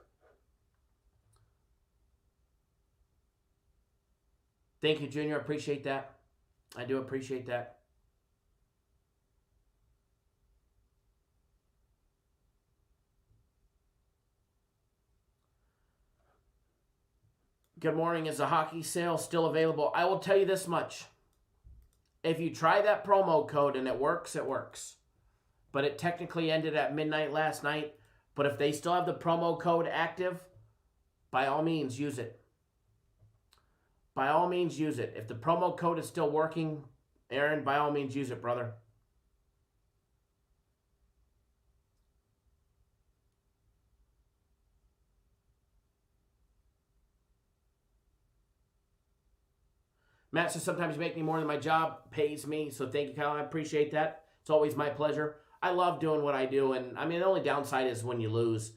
Thank you, Junior. I appreciate that. I do appreciate that. Good morning. Is the hockey sale still available? I will tell you this much. If you try that promo code and it works, it works. But it technically ended at midnight last night. But if they still have the promo code active, by all means, use it. By all means, use it. If the promo code is still working, Aaron, by all means, use it, brother. Matt says, sometimes you make me more than my job pays me. So thank you, Kyle. I appreciate that. It's always my pleasure. I love doing what I do. And I mean, the only downside is when you lose.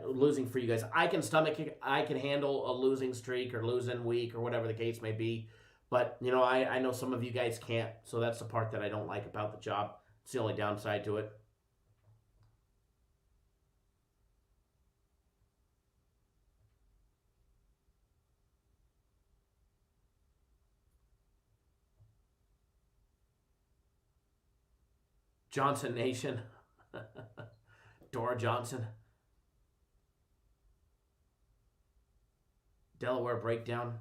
Losing for you guys. I can stomach it. I can handle a losing streak or losing week or whatever the case may be. But, you know, I know some of you guys can't. So that's the part that I don't like about the job. It's the only downside to it. Johnson Nation. Dora Johnson. Delaware breakdown.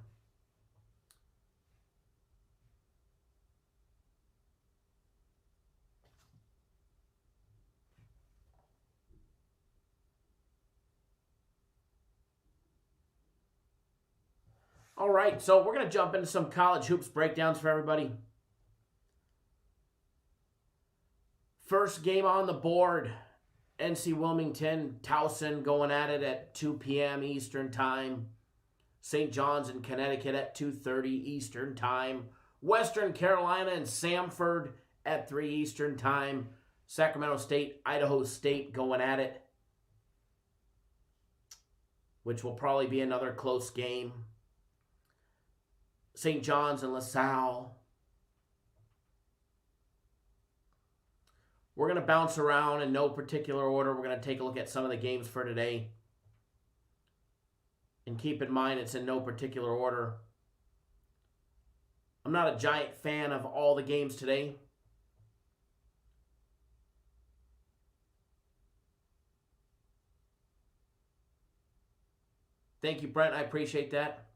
All right, so we're going to jump into some college hoops breakdowns for everybody. First game on the board, NC Wilmington, Towson going at it at 2 p.m. Eastern Time. St. John's in Connecticut at 2:30 Eastern Time. Western Carolina and Samford at 3 Eastern Time. Sacramento State, Idaho State going at it, which will probably be another close game. St. John's and LaSalle. We're going to bounce around in no particular order. We're going to take a look at some of the games for today. And keep in mind, it's in no particular order. I'm not a giant fan of all the games today. Thank you, Brent. I appreciate that.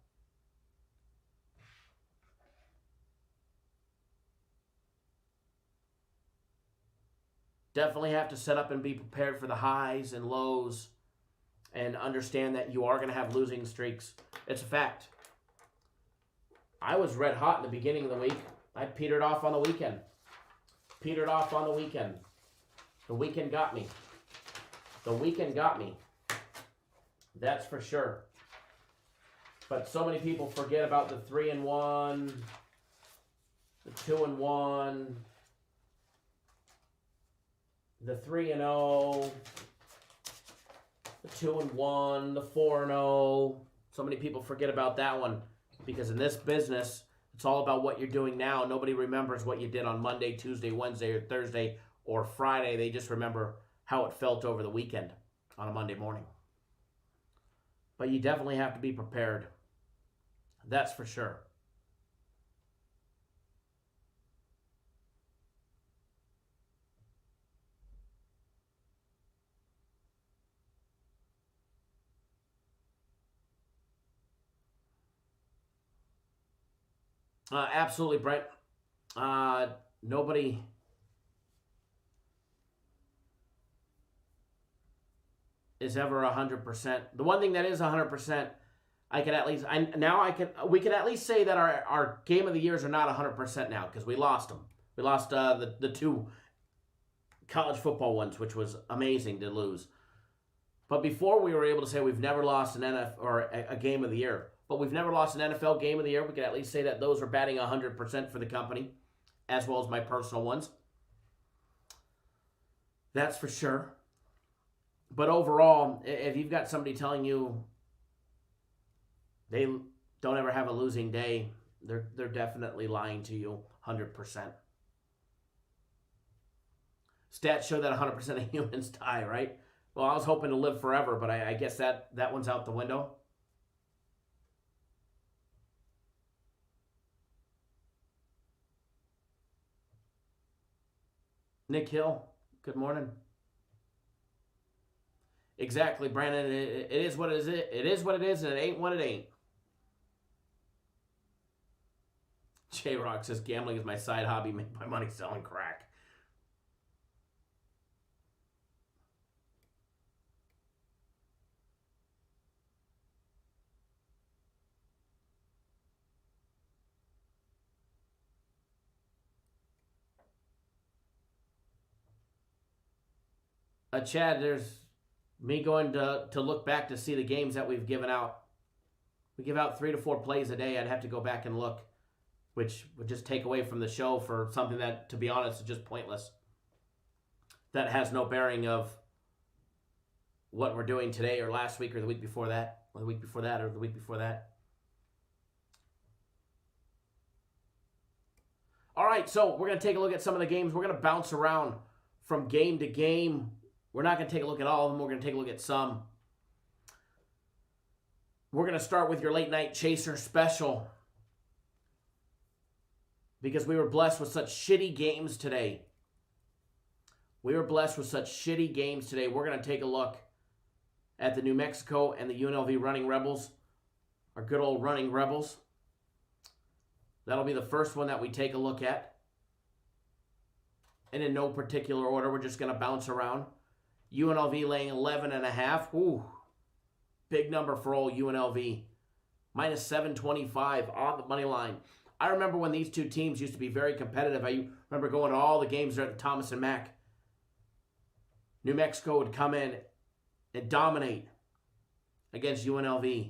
Definitely have to set up and be prepared for the highs and lows and understand that you are going to have losing streaks. It's a fact. I was red hot in the beginning of the week. I petered off on the weekend. The weekend got me. That's for sure. But so many people forget about the 3-1, the 2-1, the 3-0, the 2-1, the 4-0. So many people forget about that one because in this business, it's all about what you're doing now. Nobody remembers what you did on Monday, Tuesday, Wednesday, or Thursday, or Friday. They just remember how it felt over the weekend on a Monday morning. But you definitely have to be prepared. That's for sure. Absolutely, Brent. Nobody is ever 100%. The one thing that is 100%, we could at least say that our game of the years are not 100% now because we lost them. We lost the two college football ones, which was amazing to lose. But before we were able to say we've never lost an NFL or a game of the year. But we've never lost an NFL game of the year. We could at least say that those are batting 100% for the company, as well as my personal ones. That's for sure. But overall, if you've got somebody telling you they don't ever have a losing day, they're definitely lying to you 100%. Stats show that 100% of humans die, right? Well, I was hoping to live forever, but I guess that one's out the window. Nick Hill, good morning. Exactly, Brandon. It is what it is. It is what it is, and it ain't what it ain't. J-Rock says, gambling is my side hobby. Make my money selling crack. Chad, there's me going to look back to see the games that we've given out. We give out 3 to 4 plays a day. I'd have to go back and look, which would just take away from the show for something that, to be honest, is just pointless. That has no bearing of what we're doing today or last week or the week before that, or the week before that or the week before that. All right, so we're going to take a look at some of the games. We're going to bounce around from game to game. We're not going to take a look at all of them. We're going to take a look at some. We're going to start with your late night chaser special because we were blessed with such shitty games today. We're going to take a look at the New Mexico and the UNLV Running Rebels, our good old Running Rebels. That'll be the first one that we take a look at. And in no particular order, we're just going to bounce around. UNLV laying 11.5. Ooh, big number for old UNLV. Minus 725 on the money line. I remember when these two teams used to be very competitive. I remember going to all the games there at the Thomas and Mack. New Mexico would come in and dominate against UNLV.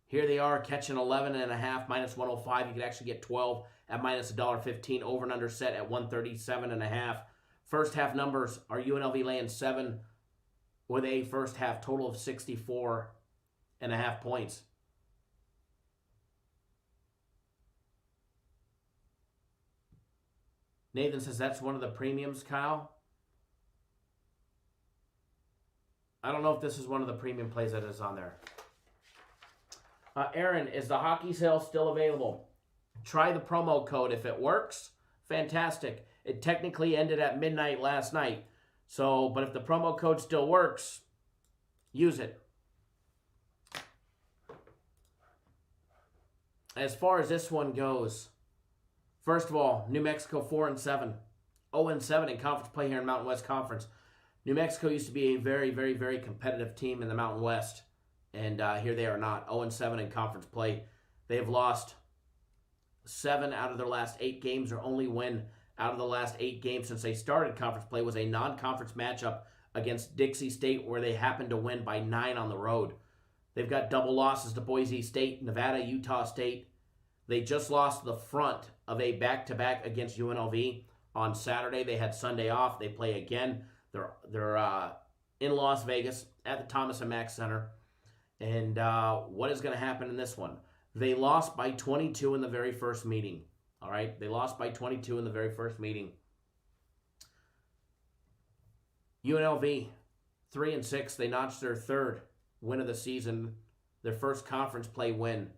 Here they are catching 11.5, minus 105. You could actually get 12 at minus $1.15. Over and under set at 137.5. First half numbers are UNLV laying 7 with a first half total of 64.5 points. Nathan says that's one of the premiums, Kyle. I don't know if this is one of the premium plays that is on there. Aaron, is the hockey sale still available? Try the promo code. If it works, fantastic. It technically ended at midnight last night. So, but if the promo code still works, use it. As far as this one goes, first of all, New Mexico 4-7. 0-7 in conference play here in Mountain West Conference. New Mexico used to be a very, very, very competitive team in the Mountain West. And here they are not. 0-7 in conference play. They have lost 7 out of their last 8 games. Their only win out of the last 8 games since they started conference play was a non-conference matchup against Dixie State, where they happened to win by 9 on the road. They've got double losses to Boise State, Nevada, Utah State. They just lost the front of a back-to-back against UNLV on Saturday. They had Sunday off. They play again. They're in Las Vegas at the Thomas and Mack Center. And what is going to happen in this one? They lost by 22 in the very first meeting. All right? They lost by 22 in the very first meeting. UNLV, 3-6. They notched their 3rd win of the season, their first conference play win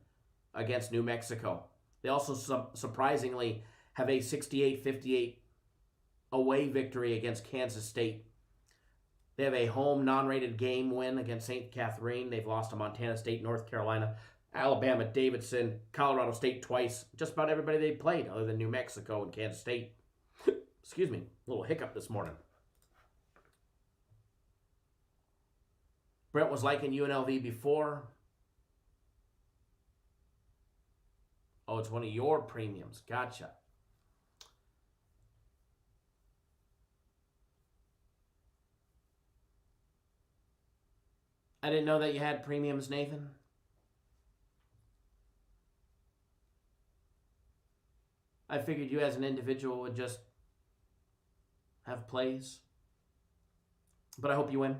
against New Mexico. They also surprisingly have a 68-58 away victory against Kansas State. They have a home non-rated game win against St. Catherine. They've lost to Montana State, North Carolina, Alabama, Davidson, Colorado State twice. Just about everybody they played other than New Mexico and Kansas State. Excuse me, a little hiccup this morning. Brent was liking UNLV before. Oh, it's one of your premiums. Gotcha. I didn't know that you had premiums, Nathan. I figured you as an individual would just have plays. But I hope you win.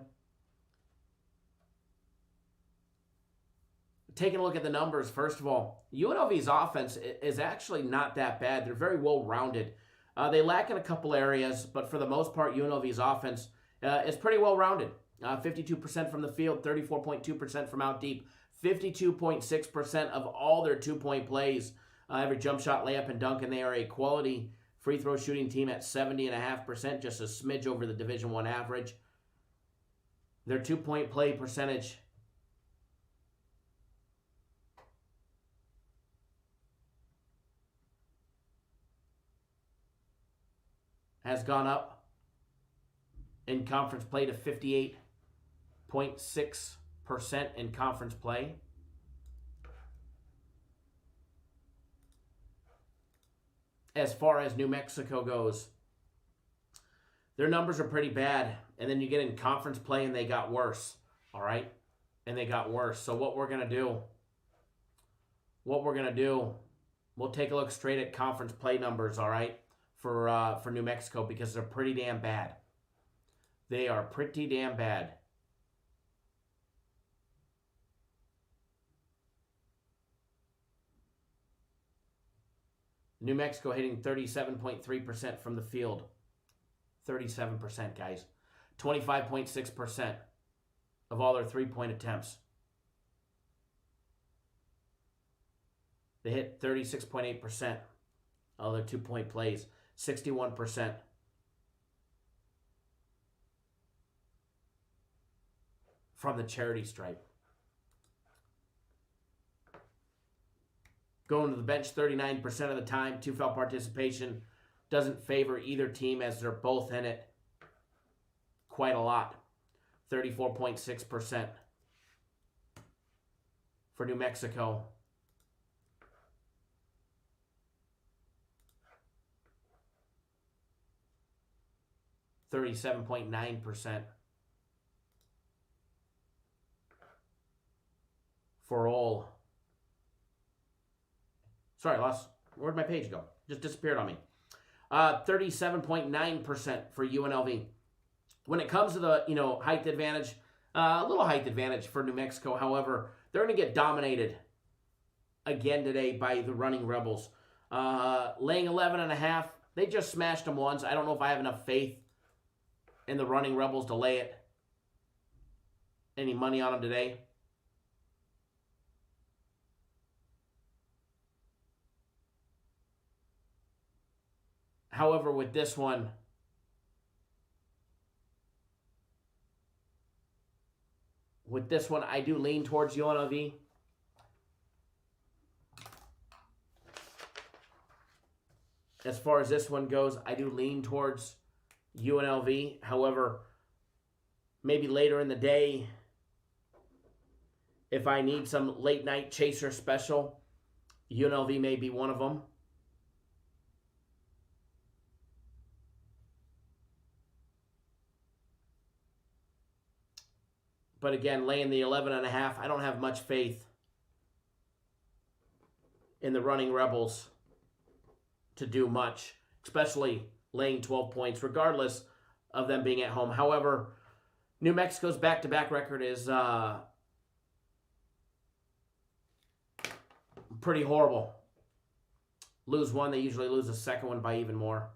Taking a look at the numbers, first of all, UNLV's offense is actually not that bad. They're very well-rounded. They lack in a couple areas, but for the most part, UNLV's offense is pretty well-rounded. 52% from the field, 34.2% from out deep, 52.6% of all their two-point plays. Every jump shot, layup, and dunk, and they are a quality free throw shooting team at 70.5%, just a smidge over the Division I average. Their two-point play percentage has gone up in conference play to 58.6% in conference play. As far as New Mexico goes, their numbers are pretty bad. And then you get in conference play and they got worse. All right? And they got worse. So what we're going to do, we'll take a look straight at conference play numbers, all right, for New Mexico, because they're pretty damn bad. They are pretty damn bad. New Mexico hitting 37.3% from the field. 37%, guys. 25.6% of all their three-point attempts. They hit 36.8% of their two-point plays. 61% from the charity stripe. Going to the bench 39% of the time. Two-foul participation doesn't favor either team, as they're both in it quite a lot. 34.6% for New Mexico. $37.9% for all. Sorry, where'd my page go? Just disappeared on me. 37.9% for UNLV. When it comes to the height advantage, a little height advantage for New Mexico. However, they're going to get dominated again today by the Running Rebels. Laying 11.5. They just smashed them once. I don't know if I have enough faith in the Running Rebels to lay it. Any money on them today? However, with this one, I do lean towards UNLV. As far as this one goes, I do lean towards UNLV. However, maybe later in the day, if I need some late night chaser special, UNLV may be one of them. But again, laying the 11.5, I don't have much faith in the Running Rebels to do much, especially laying 12 points, regardless of them being at home. However, New Mexico's back-to-back record is pretty horrible. Lose one, they usually lose the second one by even more.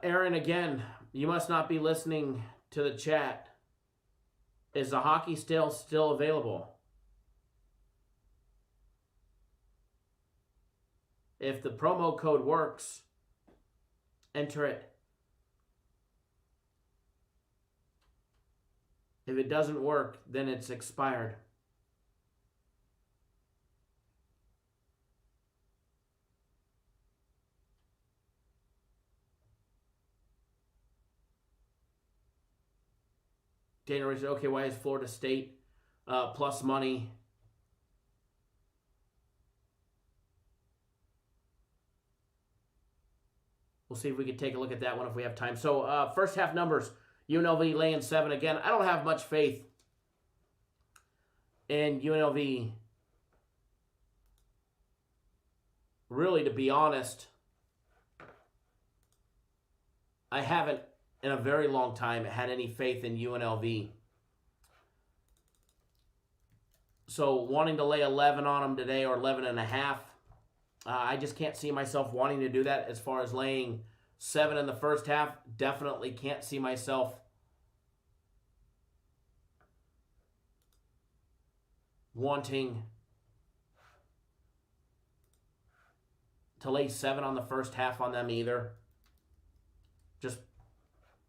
Aaron, again, you must not be listening to the chat. Is the hockey still available? If the promo code works, enter it. If it doesn't work, then it's expired. Dana Ray said, okay, why is Florida State plus money? We'll see if we can take a look at that one if we have time. So first half numbers, UNLV laying 7. Again, I don't have much faith in UNLV. Really, to be honest, I haven't in a very long time had any faith in UNLV. So wanting to lay 11 on them today, or 11.5, I just can't see myself wanting to do that. As far as laying 7 in the first half, definitely can't see myself wanting to lay 7 on the first half on them either. Just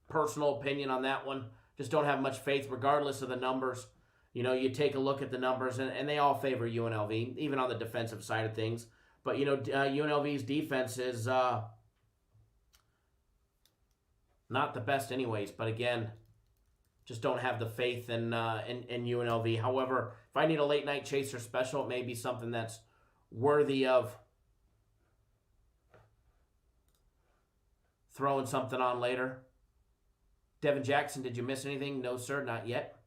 personal opinion on that one. Just don't have much faith regardless of the numbers. You know, you take a look at the numbers, and they all favor UNLV, even on the defensive side of things. But, you know, UNLV's defense is not the best anyways. But, again, just don't have the faith in UNLV. However, if I need a late-night chaser special, it may be something that's worthy of throwing something on later. Devin Jackson, did you miss anything? No, sir, not yet.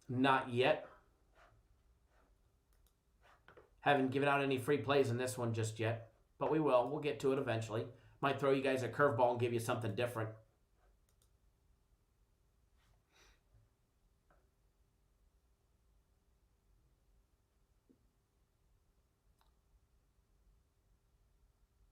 Not yet. Haven't given out any free plays in this one just yet, but we will. We'll get to it eventually. Might throw you guys a curveball and give you something different.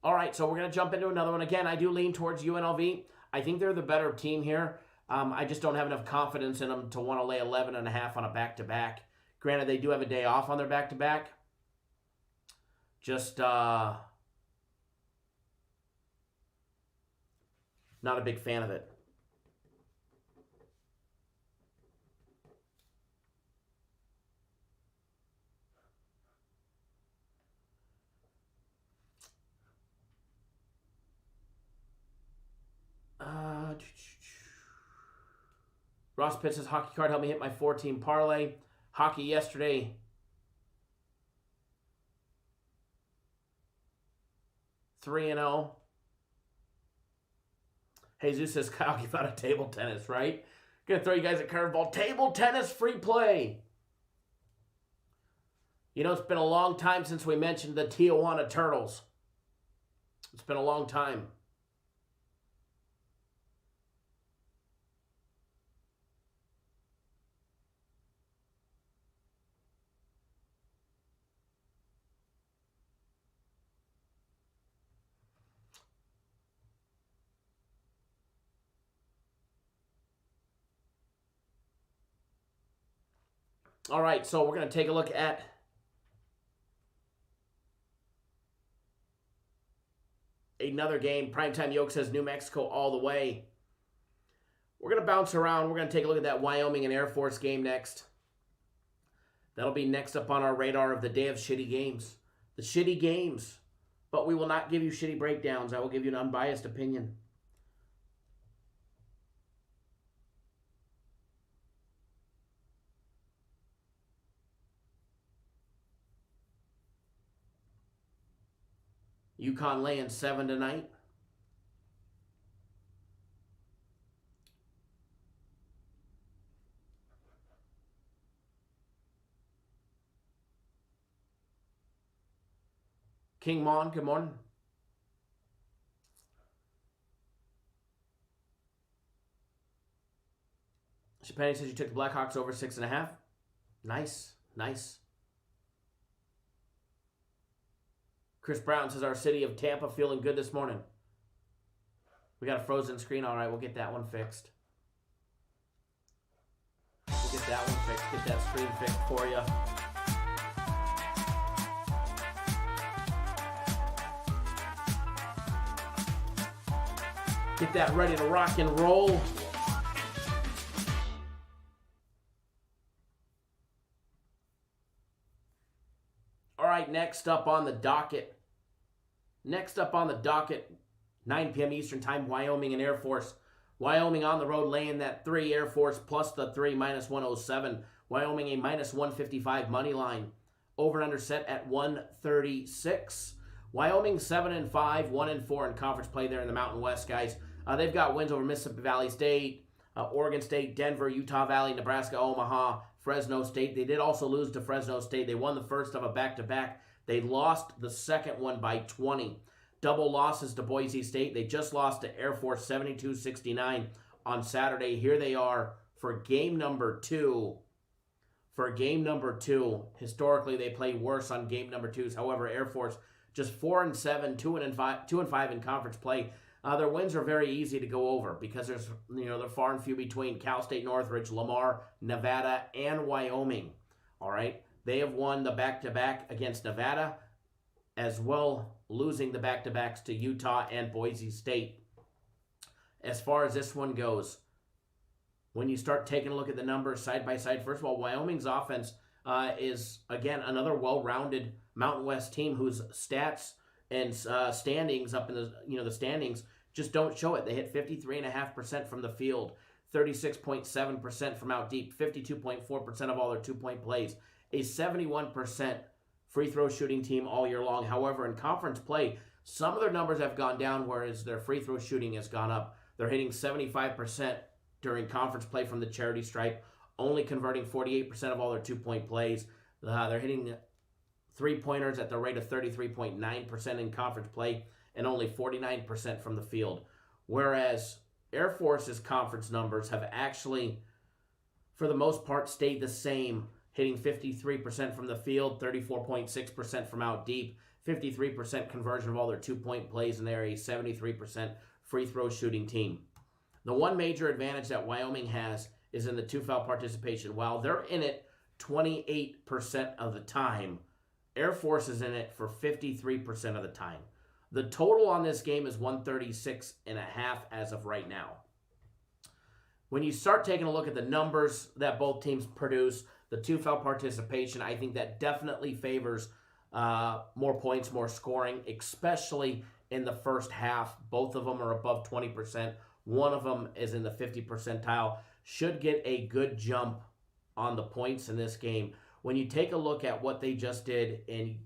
All right, so we're going to jump into another one. Again, I do lean towards UNLV. I think they're the better team here. I just don't have enough confidence in them to want to lay 11.5 on a back-to-back. Granted, they do have a day off on their back-to-back. Just not a big fan of it. Ross Pitt says, hockey card, help me hit my 4-team parlay. Hockey yesterday. $3-0. Jesus says, Kyle, give out a table tennis, right? Gonna throw you guys a curveball. Table tennis free play. You know, it's been a long time since we mentioned the Tijuana Turtles. It's been a long time. All right, so we're going to take a look at another game. Primetime Yoke says New Mexico all the way. We're going to bounce around. We're going to take a look at that Wyoming and Air Force game next. That'll be next up on our radar of the day of shitty games. The shitty games. But we will not give you shitty breakdowns. I will give you an unbiased opinion. UConn laying 7 tonight. King Mon, good morning. Shapani says you took the Blackhawks over 6.5. Nice, nice. Chris Brown says our city of Tampa feeling good this morning. We got a frozen screen. All right, we'll get that one fixed. We'll get that one fixed. Get that screen fixed for you. Get that ready to rock and roll. All right, next up on the docket. 9 p.m. Eastern Time, Wyoming and Air Force. Wyoming on the road laying that 3. Air Force plus the 3, minus 107. Wyoming a minus 155 money line. Over and under set at 136. Wyoming 7-5, 1-4 in conference play there in the Mountain West, guys. They've got wins over Mississippi Valley State, Oregon State, Denver, Utah Valley, Nebraska, Omaha, Fresno State. They did also lose to Fresno State. They won the first of a back-to-back. They lost the second one by 20. Double losses to Boise State. They just lost to Air Force 72-69 on Saturday. Here they are for game number 2. Historically, they play worse on game number 2s. However, Air Force just 4-7, 2-5 in conference play. Their wins are very easy to go over because they're far and few between. Cal State Northridge, Lamar, Nevada, and Wyoming. All right, they have won the back-to-back against Nevada, as well losing the back-to-backs to Utah and Boise State. As far as this one goes, when you start taking a look at the numbers side by side, first of all, Wyoming's offense is, again, another well-rounded Mountain West team whose stats and standings up in the standings just don't show it. They hit 53.5% from the field, 36.7% from out deep, 52.4% of all their two-point plays, a 71% free throw shooting team all year long. However, in conference play, some of their numbers have gone down, whereas their free throw shooting has gone up. They're hitting 75% during conference play from the charity stripe, only converting 48% of all their two-point plays. They're hitting three-pointers at the rate of 33.9% in conference play and only 49% from the field. Whereas Air Force's conference numbers have actually, for the most part, stayed the same, hitting 53% from the field, 34.6% from out deep, 53% conversion of all their two-point plays, and they're a 73% free throw shooting team. The one major advantage that Wyoming has is in the two-foul participation. While they're in it 28% of the time, Air Force is in it for 53% of the time. The total on this game is 136.5 as of right now. When you start taking a look at the numbers that both teams produce, the two-foul participation, I think that definitely favors more points, more scoring, especially in the first half. Both of them are above 20%. One of them is in the 50 percentile. Should get a good jump on the points in this game. When you take a look at what they just did in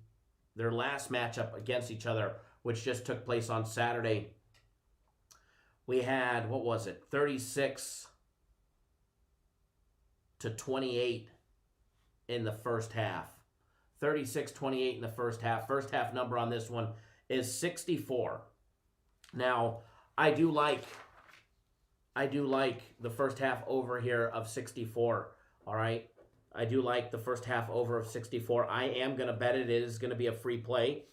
their last matchup against each other, which just took place on Saturday, we had, 36-28 in the first half. 36-28 in the first half. First half number on this one is 64. Now, I do like the first half over here of 64, all right? I do like the first half over of 64. I am going to bet it is going to be a free play.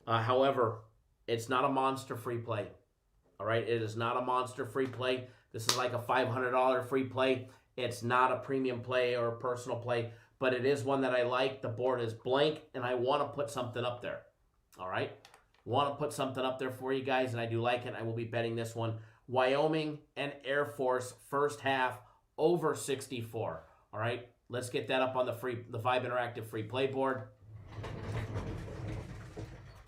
However, it's not a monster free play, all right? It is not a monster free play. This is like a $500 free play. It's not a premium play or a personal play, but it is one that I like. The board is blank, and I want to put something up there, all right? Want to put something up there for you guys, and I do like it. I will be betting this one. Wyoming and Air Force first half over 64. All right, let's get that up on the Vibe Interactive free play board.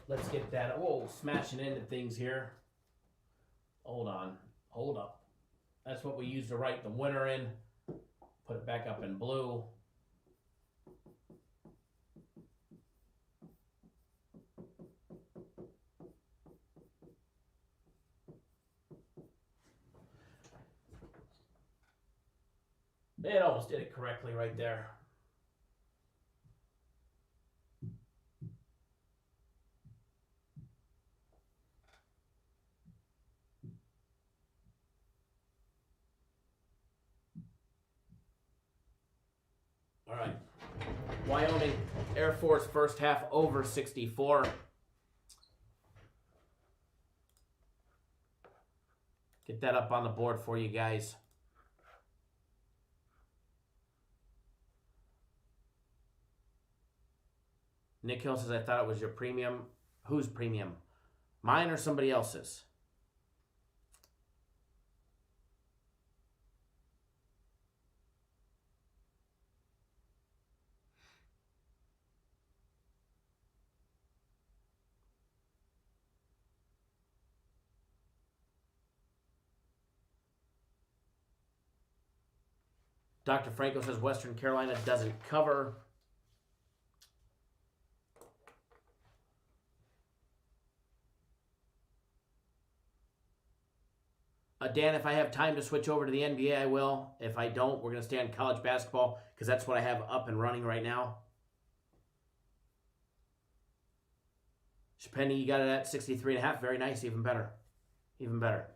Let's get that. Whoa, smashing into things here. Hold on, hold up. That's what we use to write the winner in. Put it back up in blue. It almost did it correctly right there. All right. Wyoming Air Force first half over 64. Get that up on the board for you guys. Nick Hill says, I thought it was your premium. Whose premium? Mine or somebody else's? Dr. Franco says Western Carolina doesn't cover. Dan, if I have time to switch over to the NBA, I will. If I don't, we're going to stay on college basketball because that's what I have up and running right now. Penny, you got it at 63.5. Very nice. Even better. Even better.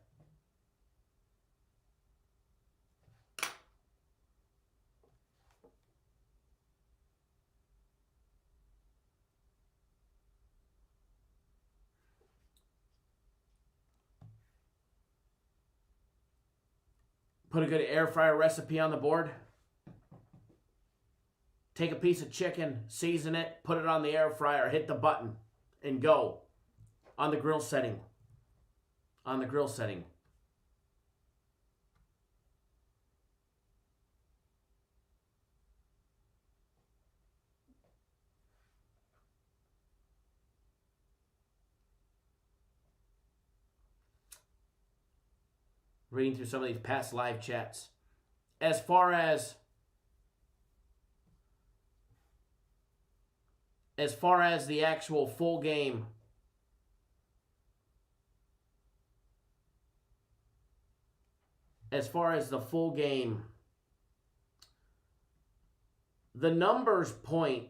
Put a good air fryer recipe on the board. Take a piece of chicken, season it, put it on the air fryer, hit the button, and go. On the grill setting. On the grill setting. Reading through some of these past live chats. As far as the actual full game, the numbers point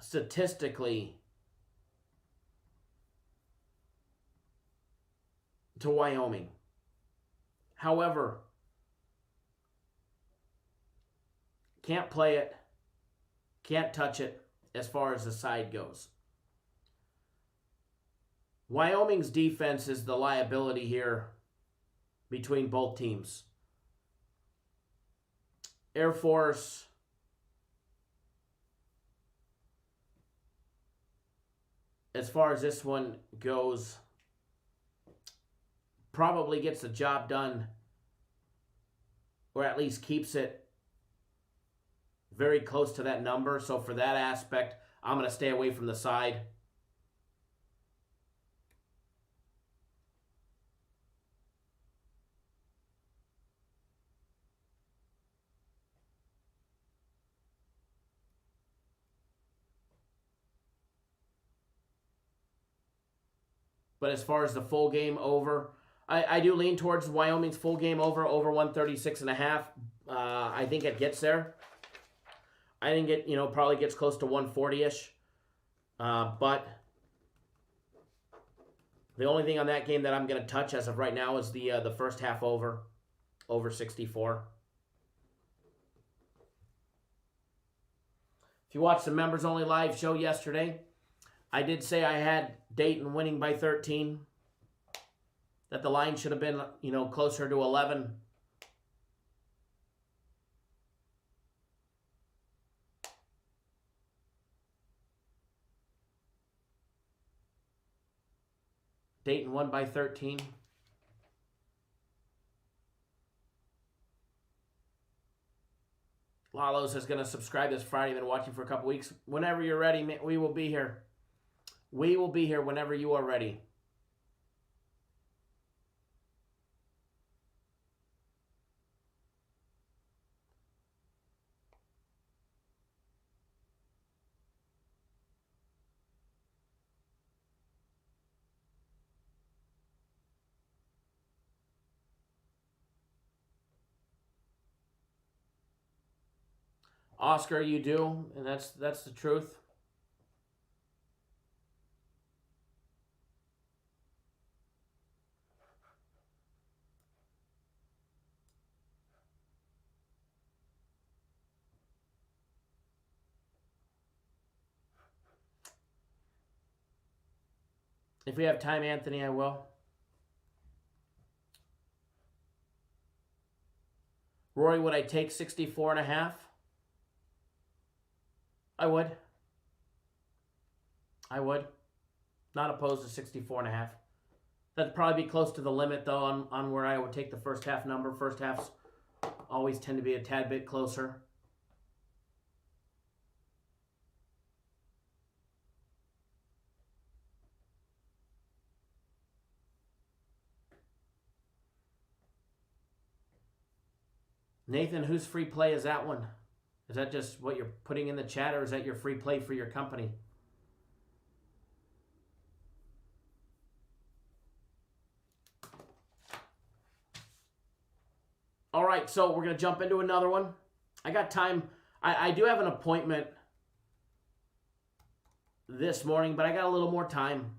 statistically to Wyoming. However, can't play it, can't touch it as far as the side goes. Wyoming's defense is the liability here between both teams. Air Force as far as this one goes, probably gets the job done, or at least keeps it very close to that number. So for that aspect, I'm going to stay away from the side. But as far as the full game over, I do lean towards Wyoming's full game over 136.5. I think it gets there. I didn't get, probably gets close to 140-ish. But the only thing on that game that I'm going to touch as of right now is the first half over 64. If you watched the members only live show yesterday, I did say I had Dayton winning by 13. That the line should have been, closer to 11. Dayton won by 13. Lalo says going to subscribe this Friday. Been watching for a couple weeks. Whenever you're ready, we will be here. We will be here whenever you are ready. Oscar, you do, and that's the truth. If we have time, Anthony, I will. Rory, would I take 64.5? I would. Not opposed to 64.5. That'd probably be close to the limit, though, on where I would take the first half number. First halves always tend to be a tad bit closer. Nathan, whose free play is that one? Is that just what you're putting in the chat, or is that your free play for your company? All right, so we're going to jump into another one. I got time. I do have an appointment this morning, but I got a little more time.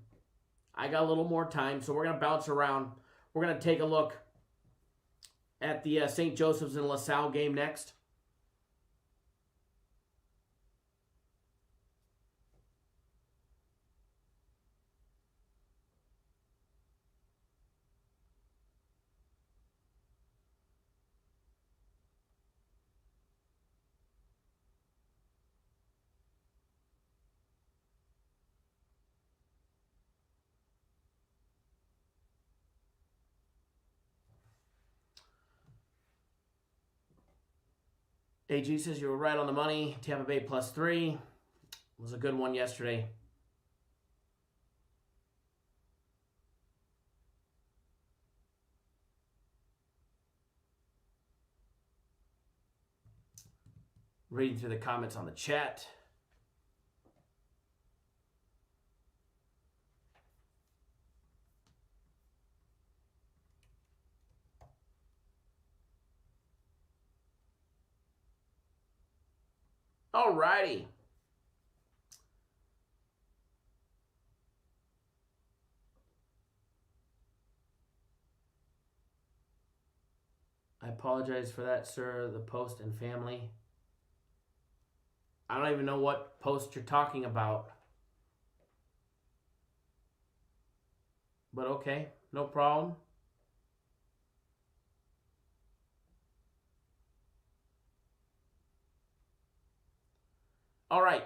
So we're going to bounce around. We're going to take a look at the St. Joseph's and LaSalle game next. AG says you were right on the money. Tampa Bay +3 was a good one yesterday. Reading through the comments on the chat. All righty. I apologize for that, sir. The post and family. I don't even know what post you're talking about. But okay, no problem. All right,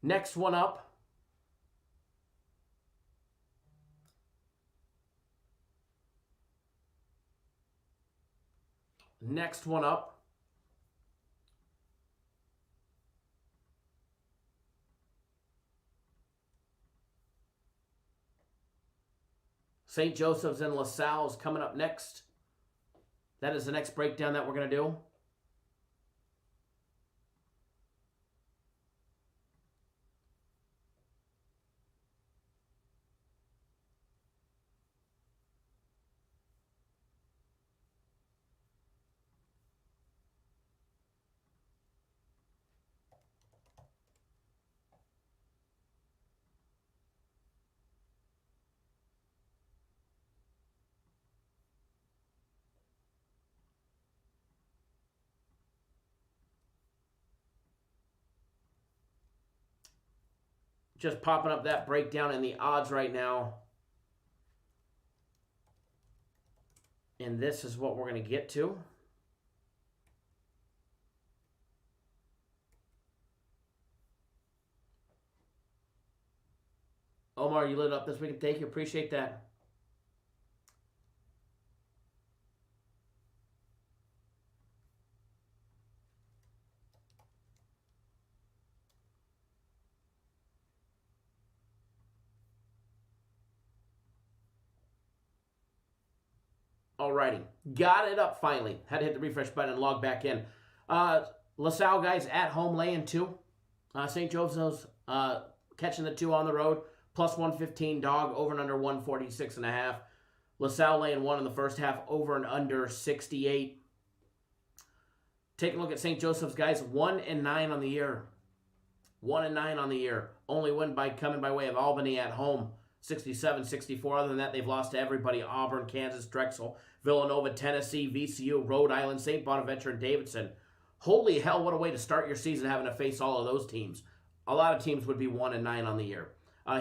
next one up. Next one up. St. Joseph's and LaSalle is coming up next. That is the next breakdown that we're going to do. Just popping up that breakdown and the odds right now. And this is what we're going to get to. Omar, you lit up this weekend. Thank you. Appreciate that. Alrighty. Got it up finally. Had to hit the refresh button and log back in. LaSalle guys at home laying 2. St. Joseph's catching the 2 on the road. Plus 115 dog, over and under 146.5. LaSalle laying 1 in the first half, over and under 68. Take a look at St. Joseph's guys, 1-9 on the year. 1-9 on the year. Only win coming by way of Albany at home, 67-64. Other than that, they've lost to everybody: Auburn, Kansas, Drexel, Villanova, Tennessee, VCU, Rhode Island, St. Bonaventure, and Davidson. Holy hell, what a way to start your season, having to face all of those teams. A lot of teams would be 1-9 on the year.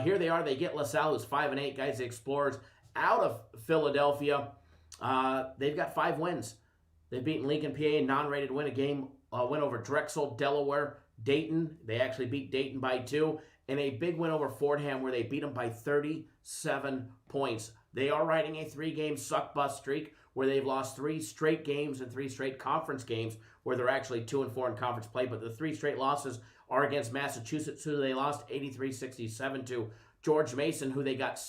Here they are. They get LaSalle, who's 5-8. Guys, the Explorers out of Philadelphia. They've got 5 wins. They've beaten Lincoln, PA, non-rated win, win over Drexel, Delaware, Dayton. They actually beat Dayton by 2. And a big win over Fordham, where they beat them by 37 points. They are riding a 3-game suck-bust streak, where they've lost 3 straight games and 3 straight conference games, where they're actually 2-4 in conference play. But the 3 straight losses are against Massachusetts, who they lost 83-67 to. George Mason, who they got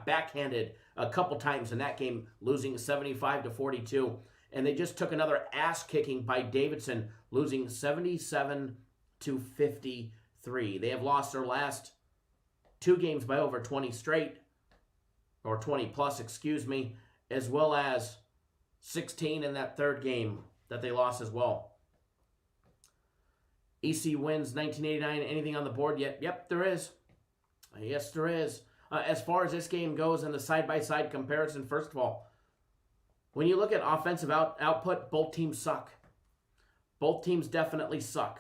backhanded a couple times in that game, losing 75-42. And they just took another ass-kicking by Davidson, losing 77-53. They have lost their last 2 games by over 20 straight, or 20 plus, excuse me, as well as 16 in that 3rd game that they lost as well. EC wins 1989. Anything on the board yet? Yep, there is. Yes, there is. As far as this game goes in the side-by-side comparison, first of all, when you look at offensive output, both teams suck. Both teams definitely suck.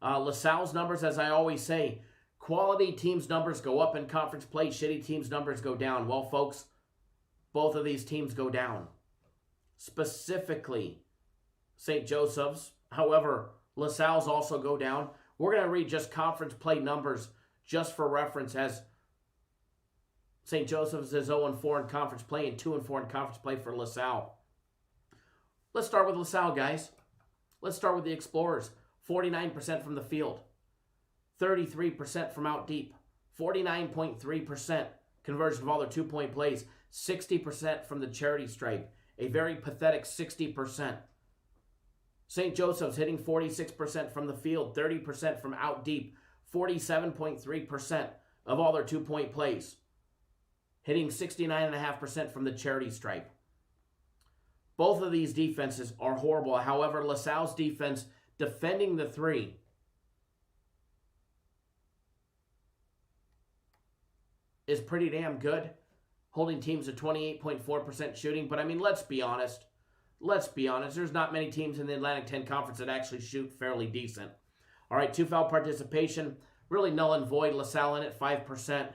LaSalle's numbers, as I always say, quality teams' numbers go up in conference play, shitty teams' numbers go down. Well, folks, both of these teams go down. Specifically, St. Joseph's. However, LaSalle's also go down. We're going to read just conference play numbers just for reference, as St. Joseph's is 0-4 in conference play and 2-4 in conference play for LaSalle. Let's start with LaSalle, guys. Let's start with the Explorers. 49% from the field. 33% from out deep. 49.3% conversion of all their 2-point plays. 60% from the charity stripe. A very pathetic 60%. St. Joseph's hitting 46% from the field, 30% from out deep, 47.3% of all their 2-point plays, hitting 69.5% from the charity stripe. Both of these defenses are horrible. However, LaSalle's defense defending the 3 is pretty damn good, holding teams at 28.4% shooting. But I mean, let's be honest. There's not many teams in the Atlantic 10 Conference that actually shoot fairly decent. All right, 2-foul participation, really null and void. LaSalle in at 5%.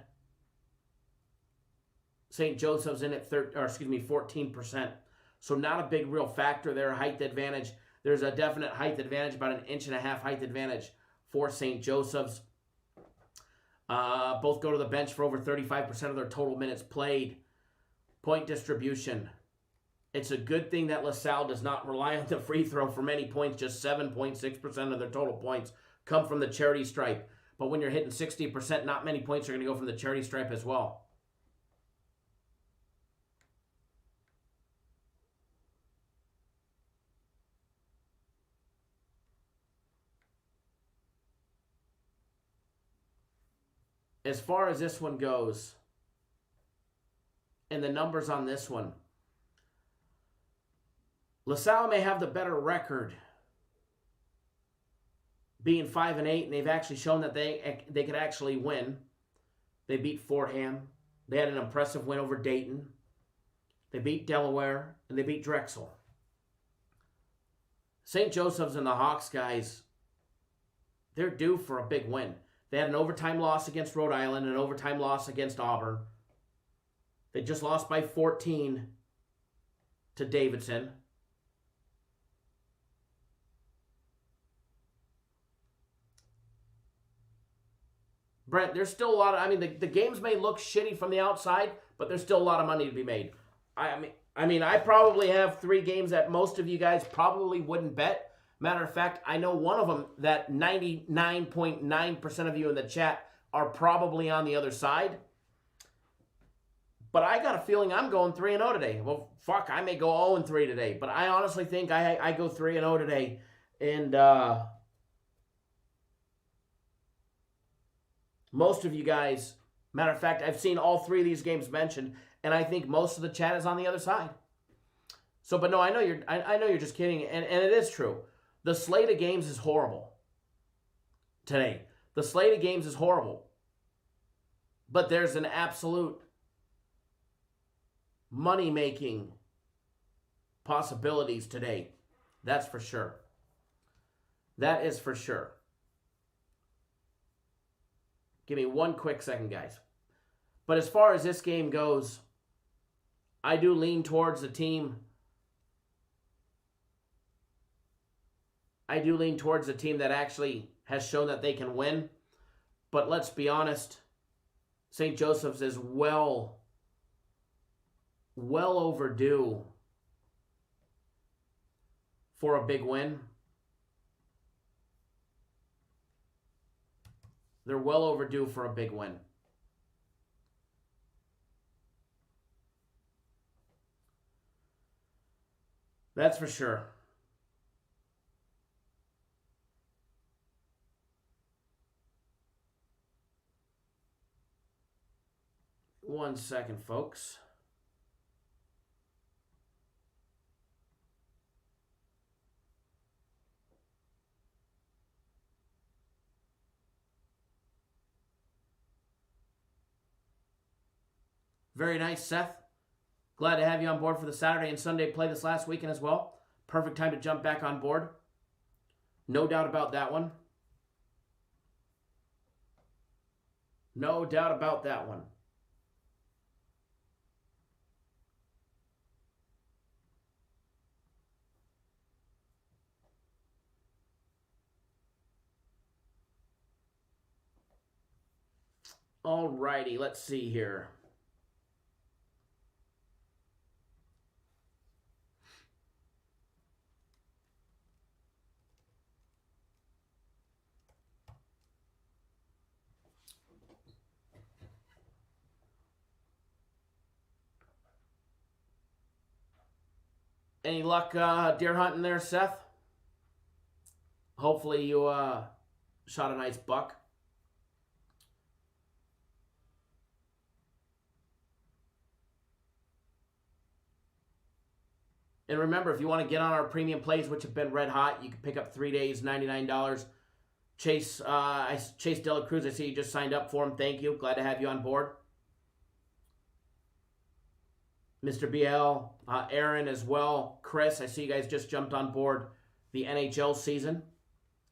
St. Joseph's in at 14%. So not a big real factor there. Height advantage. There's a definite height advantage, about 1.5 inch height advantage for St. Joseph's. Both go to the bench for over 35% of their total minutes played. Point distribution. It's a good thing that LaSalle does not rely on the free throw for many points. Just 7.6% of their total points come from the charity stripe. But when you're hitting 60%, not many points are going to go from the charity stripe as well. As far as this one goes, and the numbers on this one, LaSalle may have the better record, being 5-8, and they've actually shown that they could actually win. They beat Fordham. They had an impressive win over Dayton. They beat Delaware, and they beat Drexel. St. Joseph's and the Hawks guys, they're due for a big win. They had an overtime loss against Rhode Island, an overtime loss against Auburn. They just lost by 14 to Davidson. Brent, there's still a lot of, the games may look shitty from the outside, but there's still a lot of money to be made. I probably have 3 games that most of you guys probably wouldn't bet. Matter of fact, I know one of them that 99.9% of you in the chat are probably on the other side. But I got a feeling I'm going 3-0 today. Well, fuck, I may go 0-3 today. But I honestly think I go 3-0 today. And most of you guys, matter of fact, I've seen all 3 of these games mentioned, and I think most of the chat is on the other side. So, but no, I know you're just kidding, and it is true. The slate of games is horrible today. The slate of games is horrible. But there's an absolute money-making possibilities today. That's for sure. That is for sure. Give me one quick second, guys. But as far as this game goes, I do lean towards the team. I do lean towards the team that actually has shown that they can win. But let's be honest, St. Joseph's is well overdue for a big win. They're well overdue for a big win. That's for sure. One second, folks. Very nice, Seth. Glad to have you on board for the Saturday and Sunday play this last weekend as well. Perfect time to jump back on board. No doubt about that one. No doubt about that one. All righty, let's see here. Any luck deer hunting there, Seth? Hopefully you shot a nice buck. And remember, if you want to get on our premium plays, which have been red hot, you can pick up 3 days, $99. Chase Dela Cruz, I see you just signed up for him. Thank you. Glad to have you on board. Mr. BL, Aaron as well. Chris, I see you guys just jumped on board the NHL season.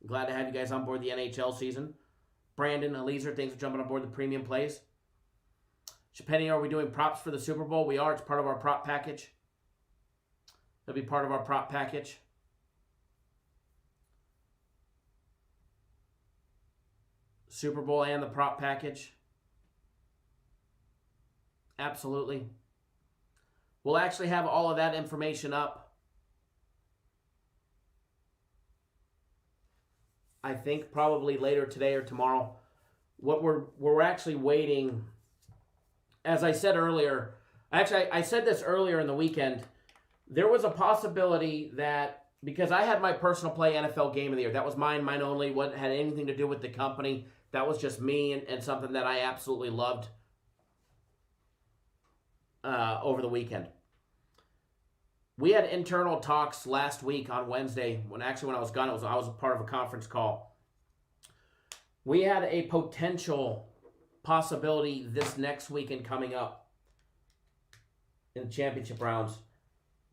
Glad to have you guys on board the NHL season. Brandon, Eliezer, thanks for jumping on board the premium plays. Penny, are we doing props for the Super Bowl? We are. It's part of our prop package. That'll be part of our prop package. Super Bowl and the prop package. Absolutely. We'll actually have all of that information up, I think probably later today or tomorrow. What we're actually waiting, as I said earlier, actually I said this earlier in the weekend, there was a possibility that, because I had my personal play NFL game of the year, that was mine only, wasn't had anything to do with the company. That was just me and something that I absolutely loved over the weekend. We had internal talks last week on Wednesday, when I was gone, I was part of a conference call. We had a potential possibility this next weekend coming up in the championship rounds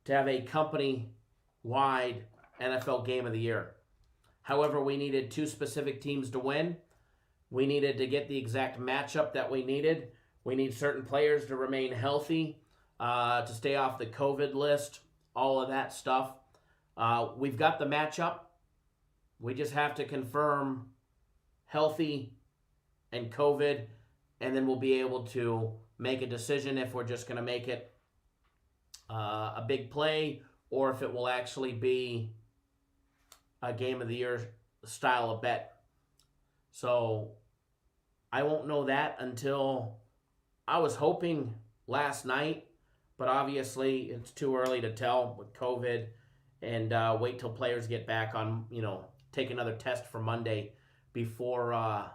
to have a company-wide NFL game of the year. However, we needed 2 specific teams to win. We needed to get the exact matchup that we needed. We need certain players to remain healthy, to stay off the COVID list, all of that stuff. We've got the matchup. We just have to confirm healthy and COVID, and then we'll be able to make a decision if we're just going to make it a big play or if it will actually be a game of the year style of bet. So I won't know that until, I was hoping last night, but obviously it's too early to tell with COVID, and wait till players get back on, take another test for Monday before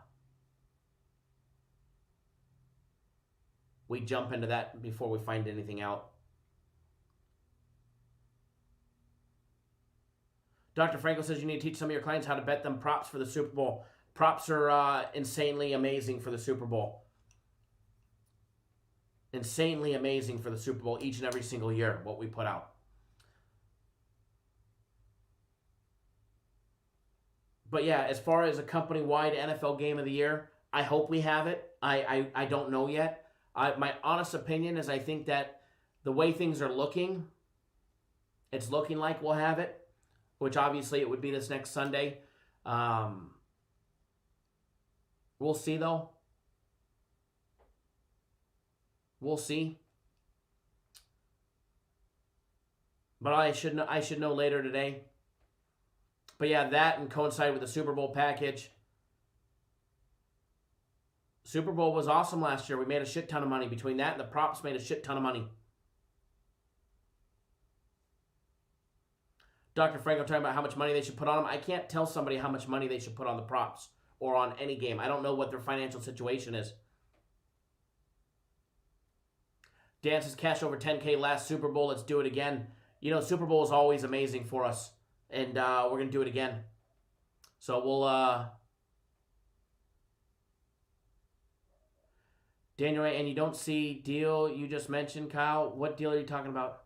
we jump into that, before we find anything out. Dr. Franco says you need to teach some of your clients how to bet them props for the Super Bowl. Props are insanely amazing for the Super Bowl. Insanely amazing for the Super Bowl each and every single year, what we put out. But yeah, as far as a company-wide NFL game of the year, I hope we have it. I don't know yet. My honest opinion is I think that the way things are looking, it's looking like we'll have it, which obviously it would be this next Sunday. We'll see, though. We'll see. But I should know later today. But yeah, that and coincide with the Super Bowl package. Super Bowl was awesome last year. We made a shit ton of money. Between that and the props, made a shit ton of money. Dr. Franco talking about how much money they should put on them. I can't tell somebody how much money they should put on the props or on any game. I don't know what their financial situation is. Dan says cash over 10K last Super Bowl. Let's do it again. Super Bowl is always amazing for us. And we're going to do it again. So we'll... Daniel Ray, and you don't see deal you just mentioned, Kyle. What deal are you talking about?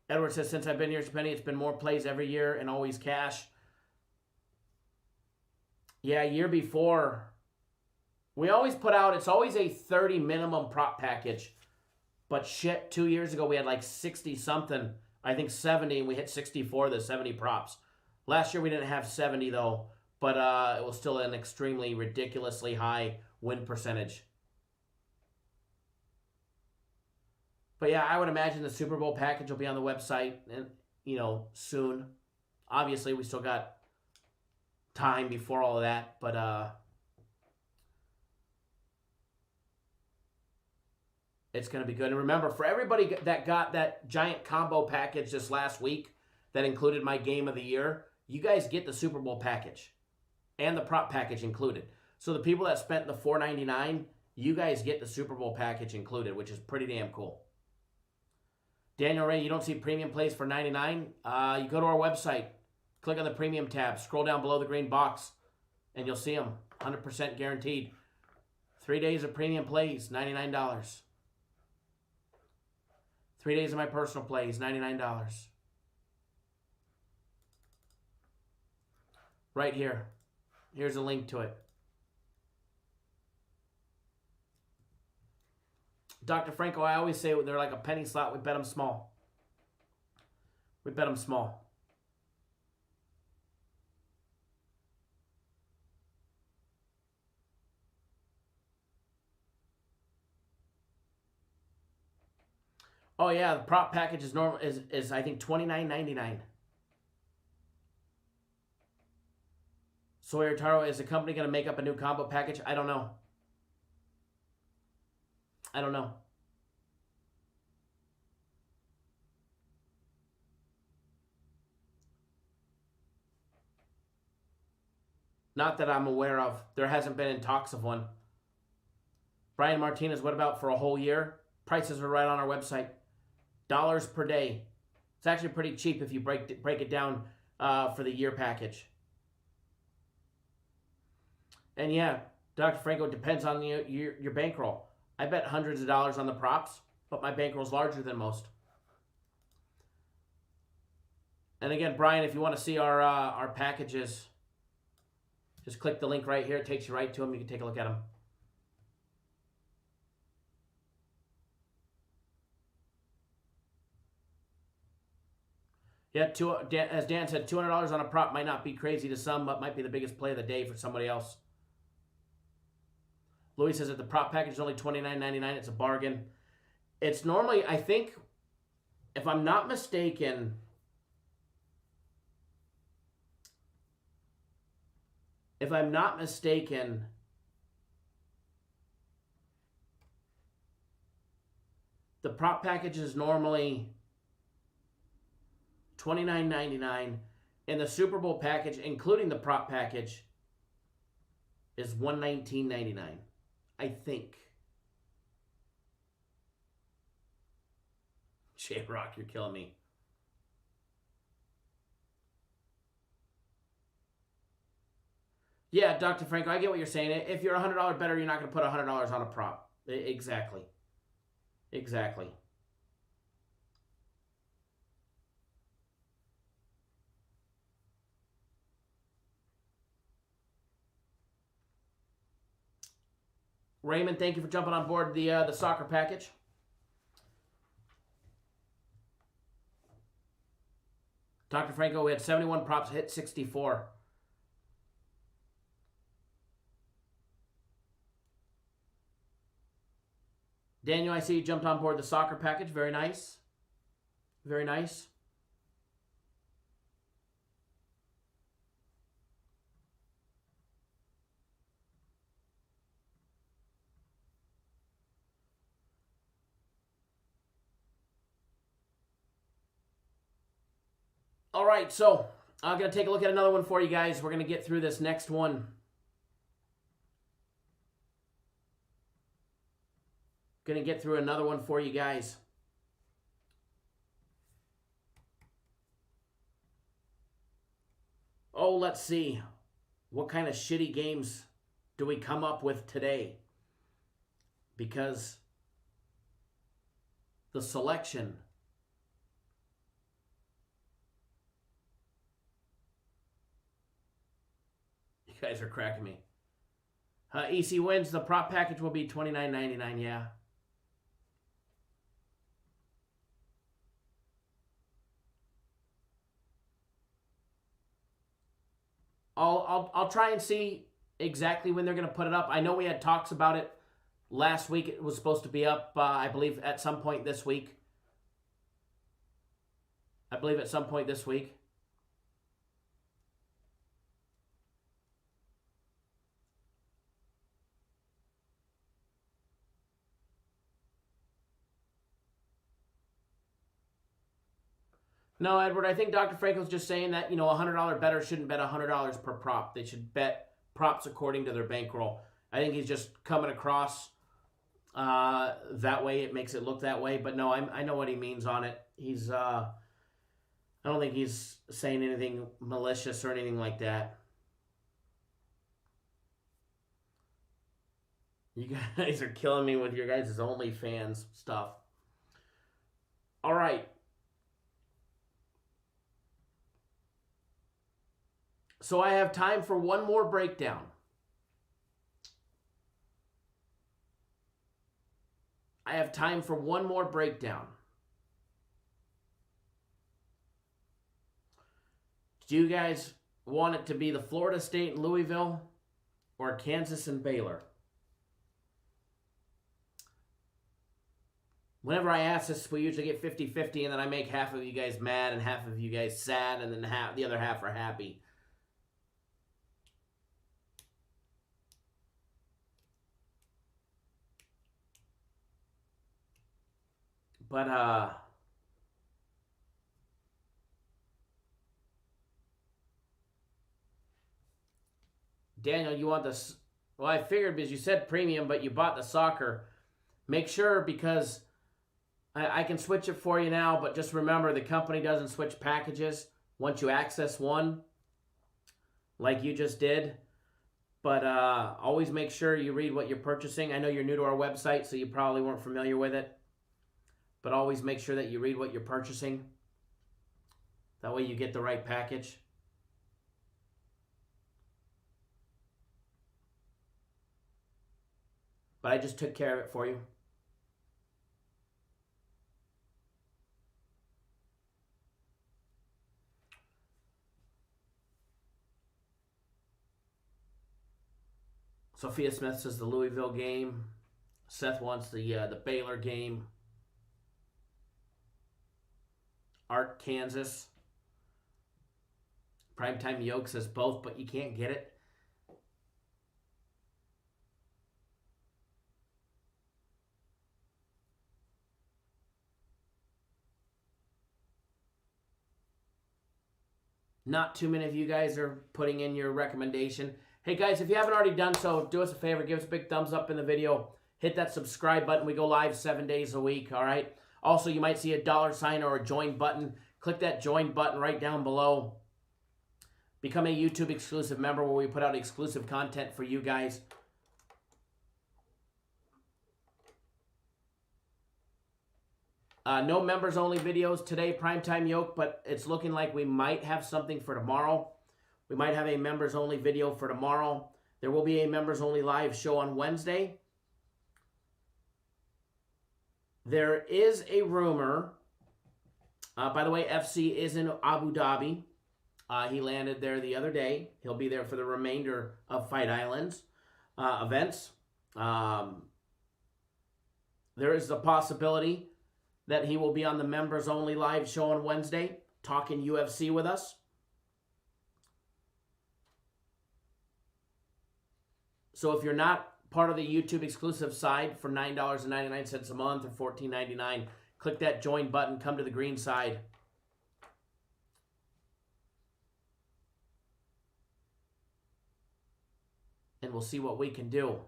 Edward says, since I've been here, Penny, it's been more plays every year and always cash. Yeah, year before, we always put out, it's always a 30 minimum prop package. But shit, 2 years ago, we had like 60-something. I think 70, and we hit 64 of the 70 props. Last year, we didn't have 70, though. But it was still an extremely ridiculously high win percentage. But yeah, I would imagine the Super Bowl package will be on the website, and soon. Obviously, we still got time before all of that, but it's going to be good. And remember, for everybody that got that giant combo package this last week that included my game of the year, you guys get the Super Bowl package. And the prop package included. So the people that spent the $4.99, you guys get the Super Bowl package included, which is pretty damn cool. Daniel Ray, you don't see premium plays for $99? You go to our website, click on the premium tab, scroll down below the green box, and you'll see them. 100% guaranteed. 3 days of premium plays, $99. 3 days of my personal plays, $99. Right here. Here's a link to it. Dr. Franco, I always say they're like a penny slot. We bet them small. We bet them small. Oh yeah, the prop package is normal is I think $29.99. Sawyer Taro, is the company going to make up a new combo package? I don't know. I don't know. Not that I'm aware of. There hasn't been in talks of one. Brian Martinez, what about for a whole year? Prices are right on our website. Dollars per day. It's actually pretty cheap if you break it down for the year package. And yeah, Dr. Franco, depends on your bankroll. I bet hundreds of dollars on the props, but my bankroll's larger than most. And again, Brian, if you want to see our packages, just click the link right here. It takes you right to them. You can take a look at them. Yeah, as Dan said, $200 on a prop might not be crazy to some, but might be the biggest play of the day for somebody else. Louis says that the prop package is only $29.99. It's a bargain. It's normally, I think, if I'm not mistaken, the prop package is normally $29.99, and the Super Bowl package, including the prop package, is $119.99, I think. J-Rock, you're killing me. Yeah, Dr. Franco, I get what you're saying. If you're $100 better, you're not going to put $100 on a prop. Exactly. Exactly. Raymond, thank you for jumping on board the soccer package. Dr. Franco, we had 71 props, hit 64. Daniel, I see you jumped on board the soccer package. Very nice. Very nice. All right, so I'm going to take a look at another one for you guys. We're going to get through this next one. Going to get through another one for you guys. Oh, let's see. What kind of shitty games do we come up with today? Because the selection... You guys are cracking me. EC wins. The prop package will be $29.99, yeah. I'll try and see exactly when they're going to put it up. I know we had talks about it last week. It was supposed to be up, I believe, at some point this week. No, Edward, I think Dr. Franco's just saying that, a $100 bettor shouldn't bet $100 per prop. They should bet props according to their bankroll. I think he's just coming across that way. It makes it look that way. But no, I know what he means on it. I don't think he's saying anything malicious or anything like that. You guys are killing me with your guys' OnlyFans stuff. All right. So I have time for one more breakdown. Do you guys want it to be the Florida State and Louisville or Kansas and Baylor? Whenever I ask this, we usually get 50-50, and then I make half of you guys mad and half of you guys sad, and then the other half are happy. But, Daniel, you want this? Well, I figured because you said premium, but you bought the soccer. Make sure, because I can switch it for you now, but just remember the company doesn't switch packages once you access one, like you just did. But always make sure you read what you're purchasing. I know you're new to our website, so you probably weren't familiar with it. But always make sure that you read what you're purchasing. That way you get the right package. But I just took care of it for you. Sophia Smith says the Louisville game. Seth wants the Baylor game. Art, Kansas. Primetime Yoke says both, but you can't get it. Not too many of you guys are putting in your recommendation. Hey guys, if you haven't already done so, do us a favor. Give us a big thumbs up in the video. Hit that subscribe button. We go live 7 days a week, all right? Also, you might see a $sign or a join button. Click that join button right down below. Become a YouTube exclusive member where we put out exclusive content for you guys. No members only videos today, Primetime Yoke, but it's looking like we might have something for tomorrow. We might have a members only video for tomorrow. There will be a members only live show on Wednesday. There is a rumor. By the way, FC is in Abu Dhabi. He landed there the other day. He'll be there for the remainder of Fight Island's events. There is the possibility that he will be on the members only live show on Wednesday, talking UFC with us. So if you're not part of the YouTube exclusive side for $9.99 a month or $14.99, click that join button, come to the green side. And we'll see what we can do.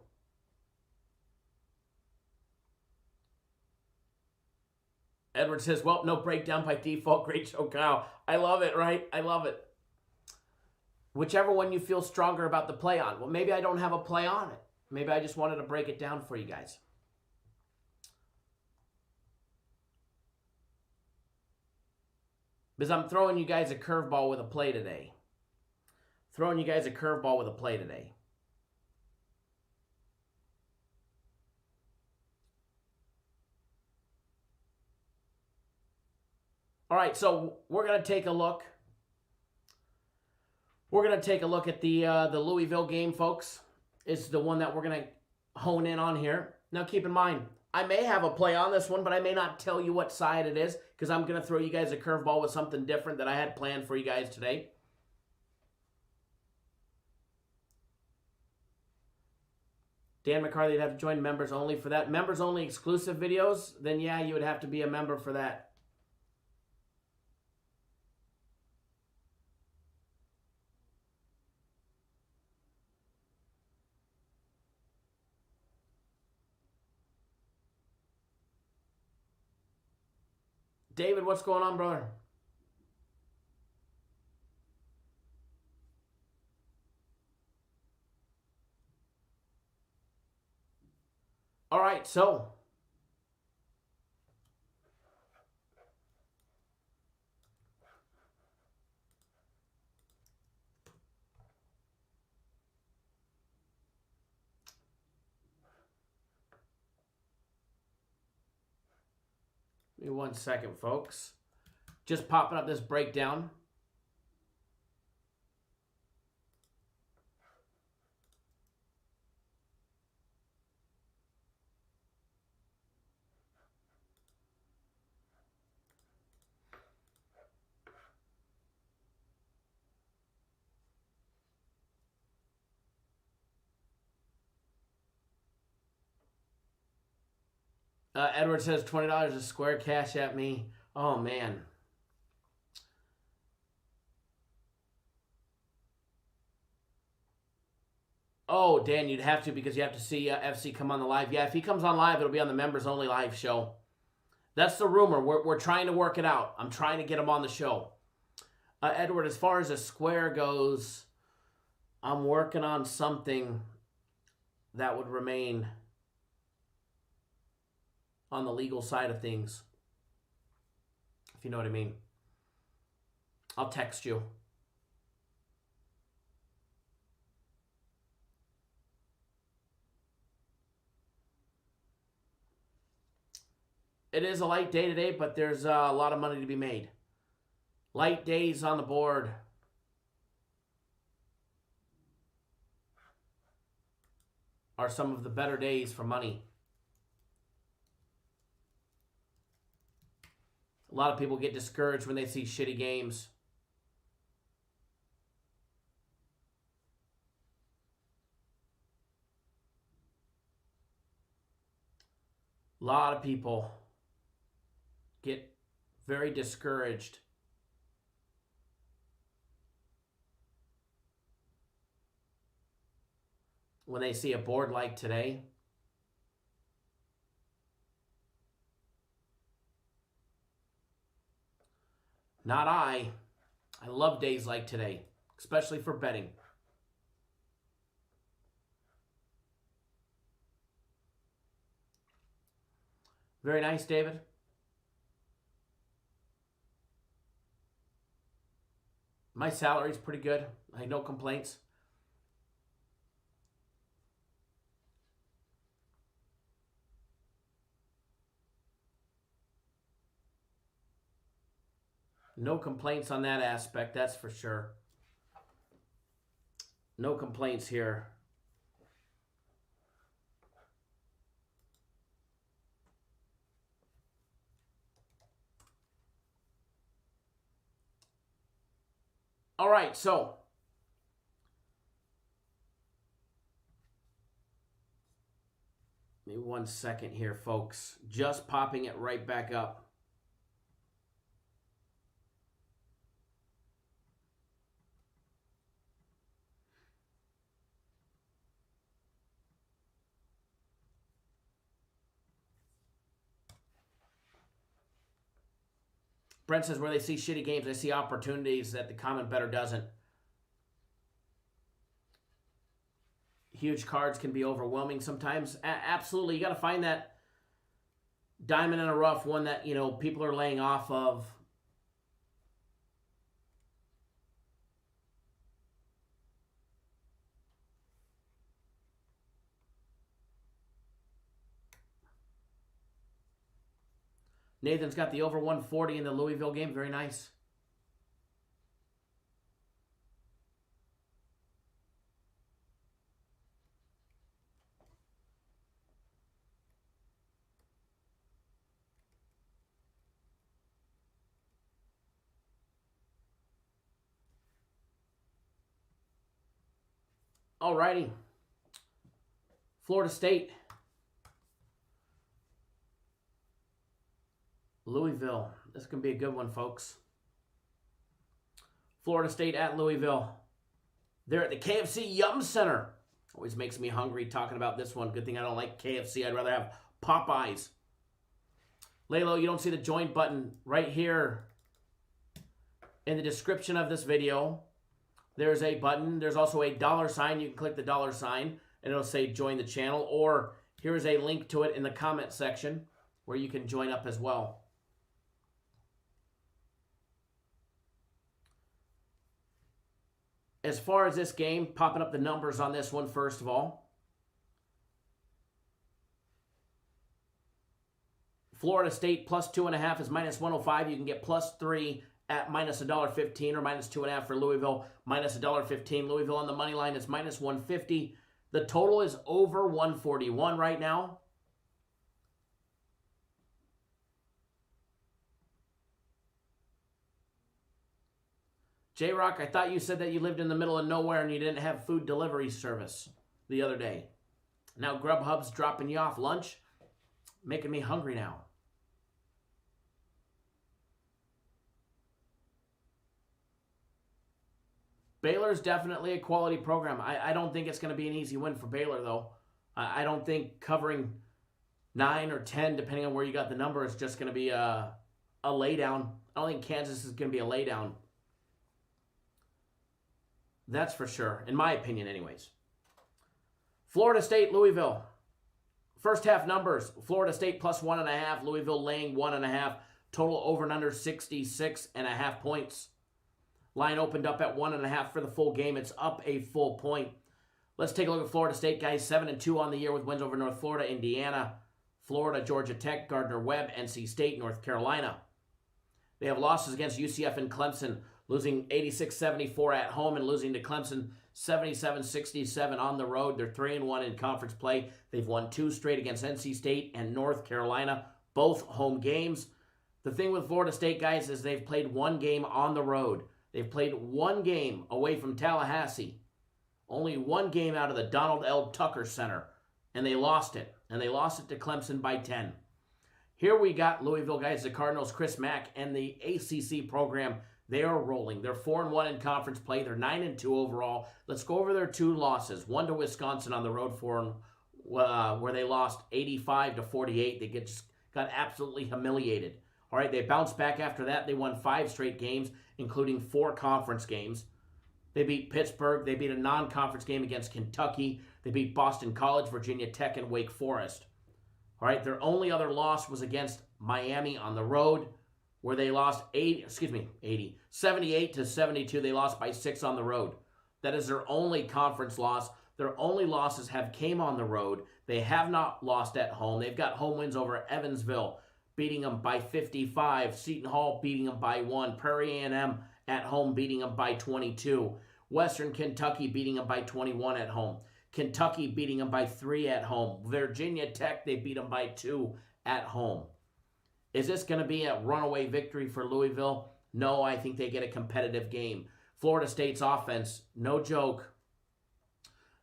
Edward says, well, no breakdown by default. Great show, Kyle. I love it, right? I love it. Whichever one you feel stronger about the play on. Well, maybe I don't have a play on it. Maybe I just wanted to break it down for you guys. Because I'm throwing you guys a curveball with a play today. Throwing you guys a curveball with a play today. All right, so we're going to take a look. We're going to take a look at the Louisville game, folks. It's the one that we're going to hone in on here. Now, keep in mind, I may have a play on this one, but I may not tell you what side it is because I'm going to throw you guys a curveball with something different that I had planned for you guys today. Dan McCarthy would have to join members only for that. Members only exclusive videos, then yeah, you would have to be a member for that. David, what's going on, brother? All right, so give me 1 second, folks. Just popping up this breakdown. Edward says $20 a square, cash at me. Oh, man. Oh, Dan, you'd have to because you have to see FC come on the live. Yeah, if he comes on live, it'll be on the members only live show. That's the rumor. We're trying to work it out. I'm trying to get him on the show. Edward, as far as a square goes, I'm working on something that would remain on the legal side of things, if you know what I mean. I'll text you. It is a light day today, but there's a lot of money to be made. Light days on the board. Are some of the better days for money. A lot of people get discouraged when they see shitty games. A lot of people get very discouraged when they see a board like today. Not I. I love days like today, especially for betting. Very nice, David. My salary's pretty good. I have no complaints. No complaints on that aspect, that's for sure. No complaints here. All right, so maybe 1 second here, folks. Just popping it right back up. Brent says, where they see shitty games, they see opportunities that the common bettor doesn't. Huge cards can be overwhelming sometimes. Absolutely. You got to find that diamond in a rough, one that, you know, people are laying off of. Nathan's got the over 140 in the Louisville game. Very nice. Alrighty. Florida State. Louisville. This can be a good one, folks. Florida State at Louisville. They're at the KFC Yum Center. Always makes me hungry talking about this one. Good thing I don't like KFC. I'd rather have Popeyes. Lalo, you don't see the join button right here in the description of this video. There's a button. There's also a $sign. You can click the $sign and it'll say join the channel. Or here is a link to it in the comment section where you can join up as well. As far as this game, popping up the numbers on this one first of all. Florida State plus 2.5 is minus 105. You can get plus 3 at minus $1.15 or minus 2.5 for Louisville, minus $1.15. Louisville on the money line is minus 150. The total is over 141 right now. J-Rock, I thought you said that you lived in the middle of nowhere and you didn't have food delivery service the other day. Now Grubhub's dropping you off lunch, making me hungry now. Baylor's definitely a quality program. I don't think it's going to be an easy win for Baylor, though. I don't think covering 9 or 10, depending on where you got the number, is just going to be a laydown. I don't think Kansas is going to be a laydown. That's for sure, in my opinion anyways. Florida State, Louisville. First half numbers. Florida State plus 1.5. Louisville laying 1.5. Total over and under 66.5 points. Line opened up at 1.5 for the full game. It's up a full point. Let's take a look at Florida State, guys. 7-2 on the year with wins over North Florida, Indiana, Florida, Georgia Tech, Gardner-Webb, NC State, North Carolina. They have losses against UCF and Clemson, losing 86-74 at home and losing to Clemson 77-67 on the road. They're 3-1 in conference play. They've won 2 straight against NC State and North Carolina, both home games. The thing with Florida State, guys, is they've played 1 game on the road. They've played 1 game away from Tallahassee. Only 1 game out of the Donald L. Tucker Center, and they lost it. And they lost it to Clemson by 10. Here we got Louisville, guys, the Cardinals, Chris Mack, and the ACC program. They are rolling. They're 4-1 in conference play. They're 9-2 overall. Let's go over their 2 losses. 1 to Wisconsin on the road where they lost 85-48. They just got absolutely humiliated. All right, they bounced back after that. They won 5 straight games, including 4 conference games. They beat Pittsburgh. They beat a non-conference game against Kentucky. They beat Boston College, Virginia Tech, and Wake Forest. All right, their only other loss was against Miami on the road, where they lost 78-72. They lost by 6 on the road. That is their only conference loss. Their only losses have came on the road. They have not lost at home. They've got home wins over Evansville, beating them by 55. Seton Hall beating them by 1. Prairie A&M at home beating them by 22. Western Kentucky beating them by 21 at home. Kentucky beating them by 3 at home. Virginia Tech, they beat them by 2 at home. Is this going to be a runaway victory for Louisville? No, I think they get a competitive game. Florida State's offense, no joke.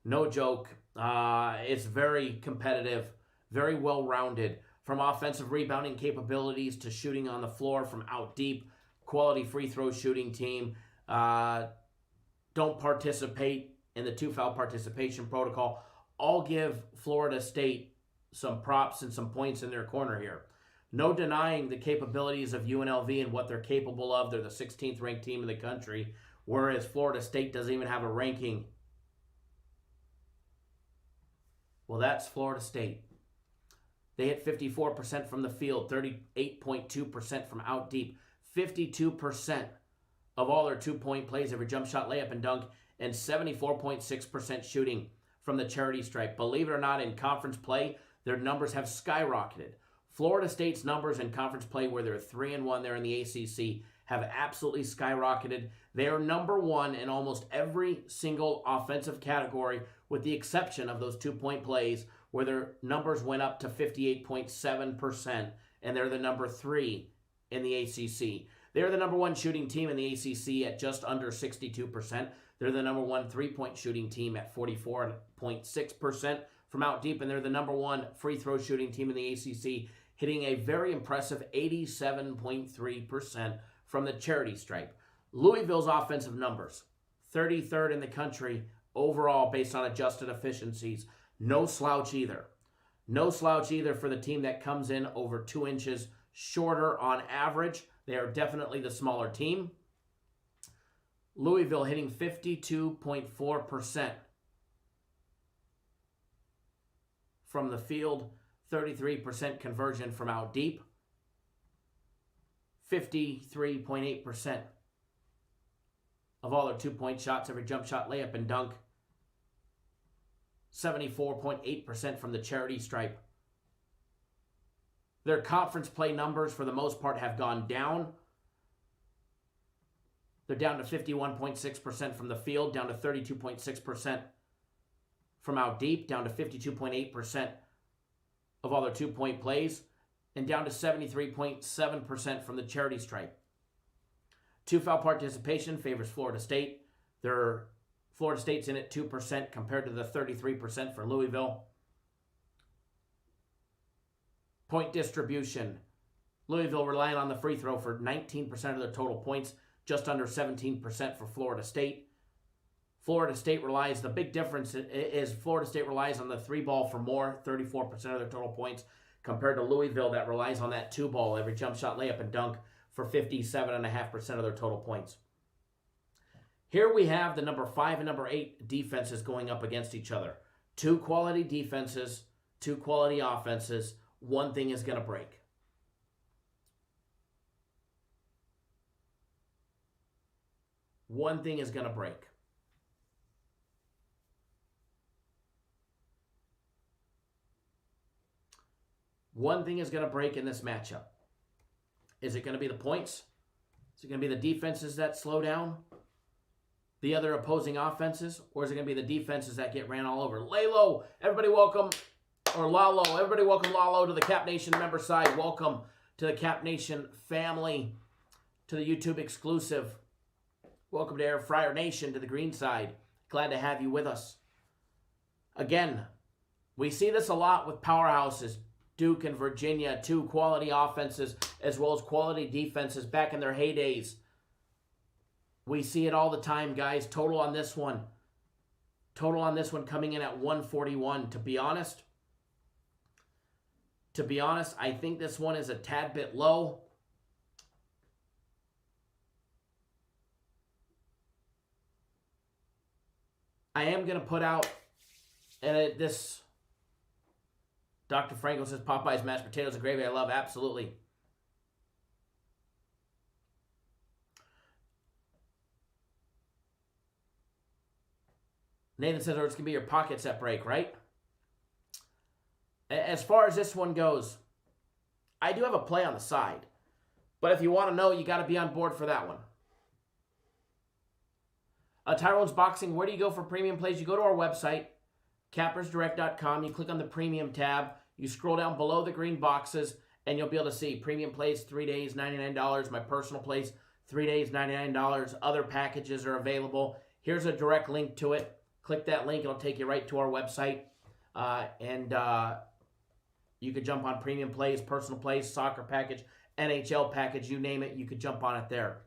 No joke. It's very competitive, very well-rounded. From offensive rebounding capabilities to shooting on the floor from out deep, quality free throw shooting team. Don't participate in the 2-foul participation protocol. I'll give Florida State some props and some points in their corner here. No denying the capabilities of UNLV and what they're capable of. They're the 16th ranked team in the country, whereas Florida State doesn't even have a ranking. Well, that's Florida State. They hit 54% from the field, 38.2% from out deep, 52% of all their 2-point plays, every jump shot, layup, and dunk, and 74.6% shooting from the charity stripe. Believe it or not, in conference play, their numbers have skyrocketed. Florida State's numbers in conference play, where they're 3-1 there in the ACC, have absolutely skyrocketed. They are number 1 in almost every single offensive category, with the exception of those 2-point plays, where their numbers went up to 58.7%, and they're the number 3 in the ACC. They're the number 1 shooting team in the ACC at just under 62%. They're the number 1 3-point shooting team at 44.6% from out deep, and they're the number 1 free throw shooting team in the ACC, hitting a very impressive 87.3% from the charity stripe. Louisville's offensive numbers, 33rd in the country overall based on adjusted efficiencies. No slouch either. No slouch either for the team that comes in over 2 inches shorter on average. They are definitely the smaller team. Louisville hitting 52.4% from the field, 33% conversion from out deep, 53.8% of all their 2-point shots, every jump shot, layup, and dunk, 74.8% from the charity stripe. Their conference play numbers, for the most part, have gone down. They're down to 51.6% from the field, down to 32.6% from out deep, down to 52.8% of all their 2-point plays, and down to 73.7% from the charity stripe. 2-foul participation favors Florida State. Florida State's in at 2% compared to the 33% for Louisville. Point distribution. Louisville relying on the free throw for 19% of their total points, just under 17% for Florida State. Florida State relies, the big difference is Florida State relies on the 3-ball for more, 34% of their total points, compared to Louisville that relies on that 2-ball, every jump shot, layup, and dunk for 57.5% of their total points. Here we have the number 5 and number 8 defenses going up against each other. 2 quality defenses, 2 quality offenses. One thing is going to break. one thing is going to break. One thing is going to break in this matchup. Is it going to be the points? Is it going to be the defenses that slow down the other opposing offenses? Or is it going to be the defenses that get ran all over? Lay low. Everybody welcome, or Lalo. Everybody welcome Lalo to the Cap Nation member side. Welcome to the Cap Nation family, to the YouTube exclusive. Welcome to Air Fryer Nation, to the green side. Glad to have you with us. Again, we see this a lot with powerhouses. Duke and Virginia, two quality offenses as well as quality defenses back in their heydays. We see it all the time, guys. Total on this one coming in at 141. To be honest, I think this one is a tad bit low. I am going to put out, and this, Dr. Franco says Popeye's mashed potatoes and gravy I love. Absolutely. Nathan says, it's going to be your pockets that break, right? As far as this one goes, I do have a play on the side. But if you want to know, you got to be on board for that one. Tyrone's Boxing, where do you go for premium plays? You go to our website, cappersdirect.com. You click on the premium tab. You scroll down below the green boxes, and you'll be able to see premium plays, 3 days, $99. My personal plays, 3 days, $99. Other packages are available. Here's a direct link to it. Click that link. It'll take you right to our website. And you could jump on premium plays, personal plays, soccer package, NHL package, you name it. You could jump on it there.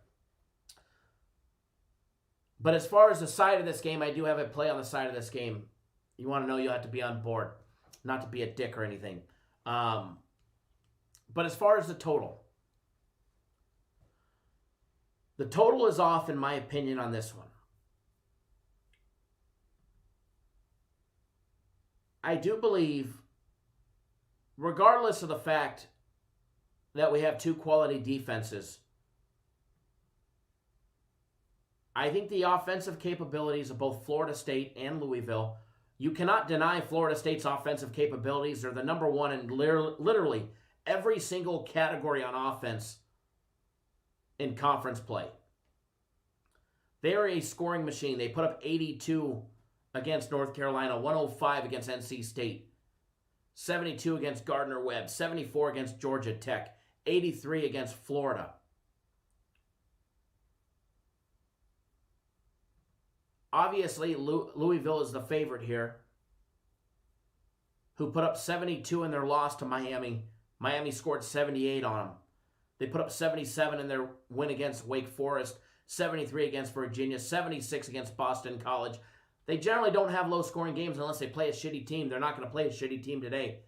But as far as the side of this game, I do have a play on the side of this game. You want to know, you'll have to be on board. Not to be a dick or anything. But as far as the total is off, in my opinion, on this one. I do believe, regardless of the fact that we have two quality defenses, I think the offensive capabilities of both Florida State and Louisville, you cannot deny Florida State's offensive capabilities. They're the number one in literally every single category on offense in conference play. They are a scoring machine. They put up 82 against North Carolina, 105 against NC State, 72 against Gardner-Webb, 74 against Georgia Tech, 83 against Florida. Obviously, Louisville is the favorite here, who put up 72 in their loss to Miami. Miami scored 78 on them. They put up 77 in their win against Wake Forest, 73 against Virginia, 76 against Boston College. They generally don't have low-scoring games unless they play a shitty team. They're not going to play a shitty team today.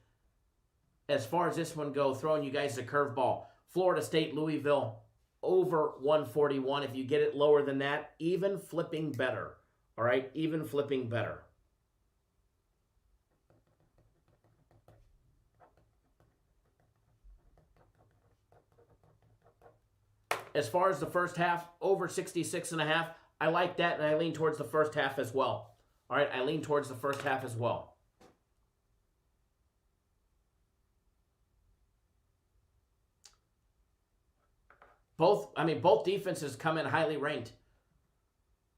As far as this one goes, throwing you guys a curveball. Florida State, Louisville, over 141. If you get it lower than that, even flipping better. All right? Even flipping better. As far as the first half, over 66.5. I like that, and I lean towards the first half as well. All right, I lean towards the first half as well. Both defenses come in highly ranked.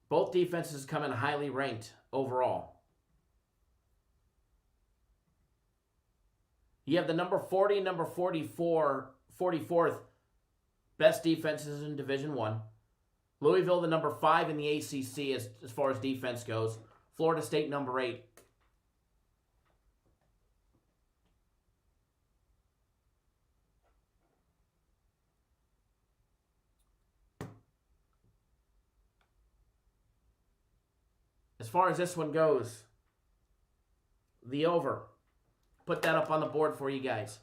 Both defenses come in highly ranked overall. You have the number 40 and number 44th best defenses in Division I. Louisville, the number 5 in the ACC as far as defense goes. Florida State, number 8. As far as this one goes, the over. Put that up on the board for you guys.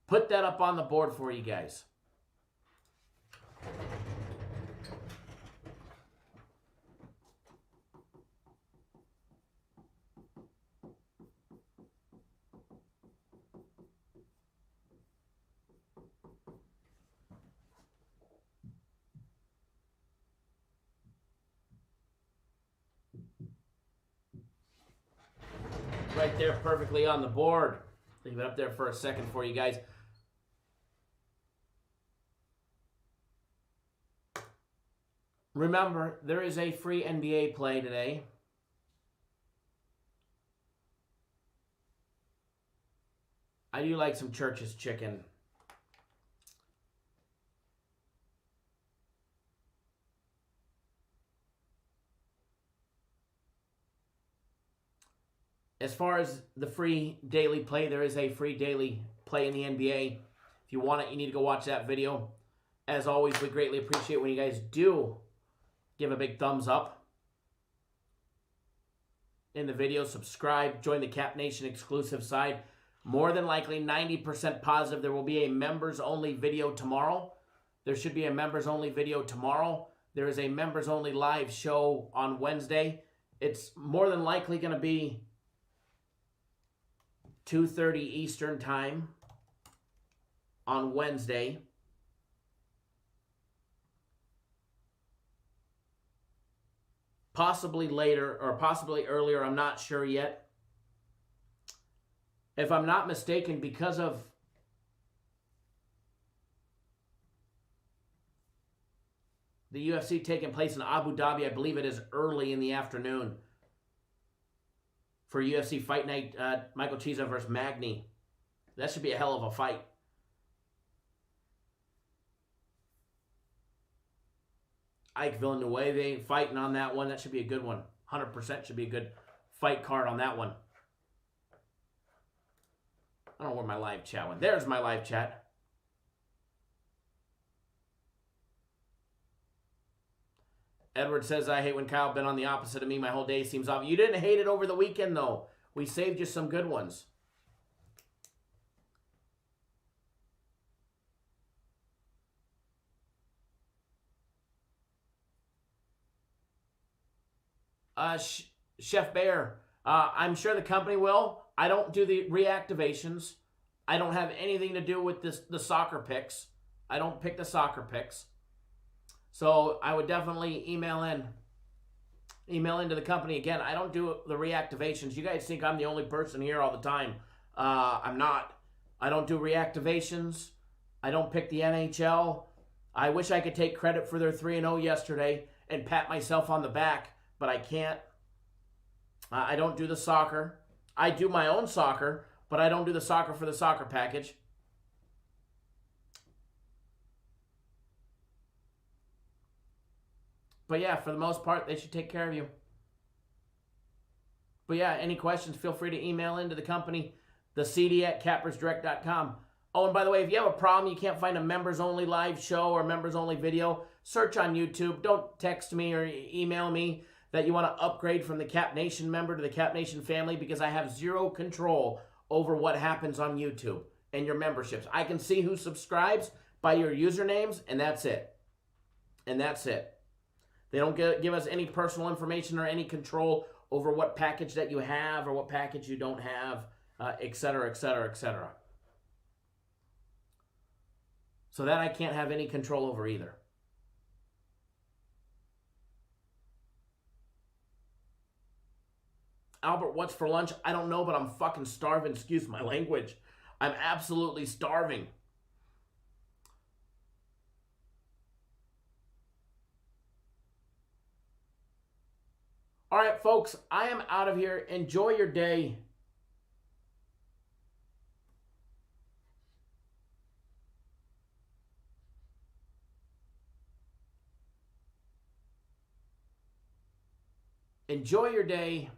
Put that up on the board for you guys. Right there, perfectly on the board. Leave it up there for a second for you guys. Remember, there is a free NBA play today. I do like some Church's chicken. As far as the free daily play, there is a free daily play in the NBA. If you want it, you need to go watch that video. As always, we greatly appreciate when you guys do give a big thumbs up in the video. Subscribe, join the Cap Nation exclusive side. More than likely, 90% positive, there will be a members-only video tomorrow. There should be a members-only video tomorrow. There is a members-only live show on Wednesday. It's more than likely going to be 2:30 Eastern Time on Wednesday. Possibly later or possibly earlier, I'm not sure yet. If I'm not mistaken, because of the UFC taking place in Abu Dhabi, I believe it is early in the afternoon for UFC Fight Night, Michael Chiesa versus Magny. That should be a hell of a fight. Ike Villanueva fighting on that one. That should be a good one. 100% should be a good fight card on that one. I don't know where my live chat went. There's my live chat. Edward says, I hate when Kyle been on the opposite of me. My whole day seems off. You didn't hate it over the weekend, though. We saved you some good ones. Chef Bear, I'm sure the company will. I don't do the reactivations. I don't have anything to do with the soccer picks. I don't pick the soccer picks. So I would definitely email into the company. Again, I don't do the reactivations. You guys think I'm the only person here all the time. I'm not. I don't do reactivations. I don't pick the NHL. I wish I could take credit for their 3-0 yesterday and pat myself on the back, but I can't. I don't do the soccer. I do my own soccer, but I don't do the soccer for the soccer package. But yeah, for the most part, they should take care of you. But yeah, any questions, feel free to email into the company, thecd@cappersdirect.com. Oh, and by the way, if you have a problem, you can't find a members-only live show or members-only video, search on YouTube. Don't text me or email me that you want to upgrade from the Cap Nation member to the Cap Nation family, because I have zero control over what happens on YouTube and your memberships. I can see who subscribes by your usernames, and that's it. And that's it. They don't give us any personal information or any control over what package that you have or what package you don't have, et cetera, et cetera, et cetera. So that I can't have any control over either. Albert, what's for lunch? I don't know, but I'm fucking starving. Excuse my language. I'm absolutely starving. All right, folks, I am out of here. Enjoy your day. Enjoy your day.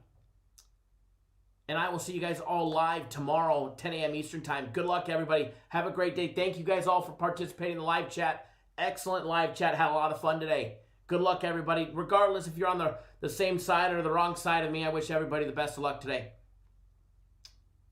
And I will see you guys all live tomorrow, 10 a.m. Eastern Time. Good luck, everybody. Have a great day. Thank you guys all for participating in the live chat. Excellent live chat. Had a lot of fun today. Good luck, everybody. Regardless if you're on the same side or the wrong side of me, I wish everybody the best of luck today.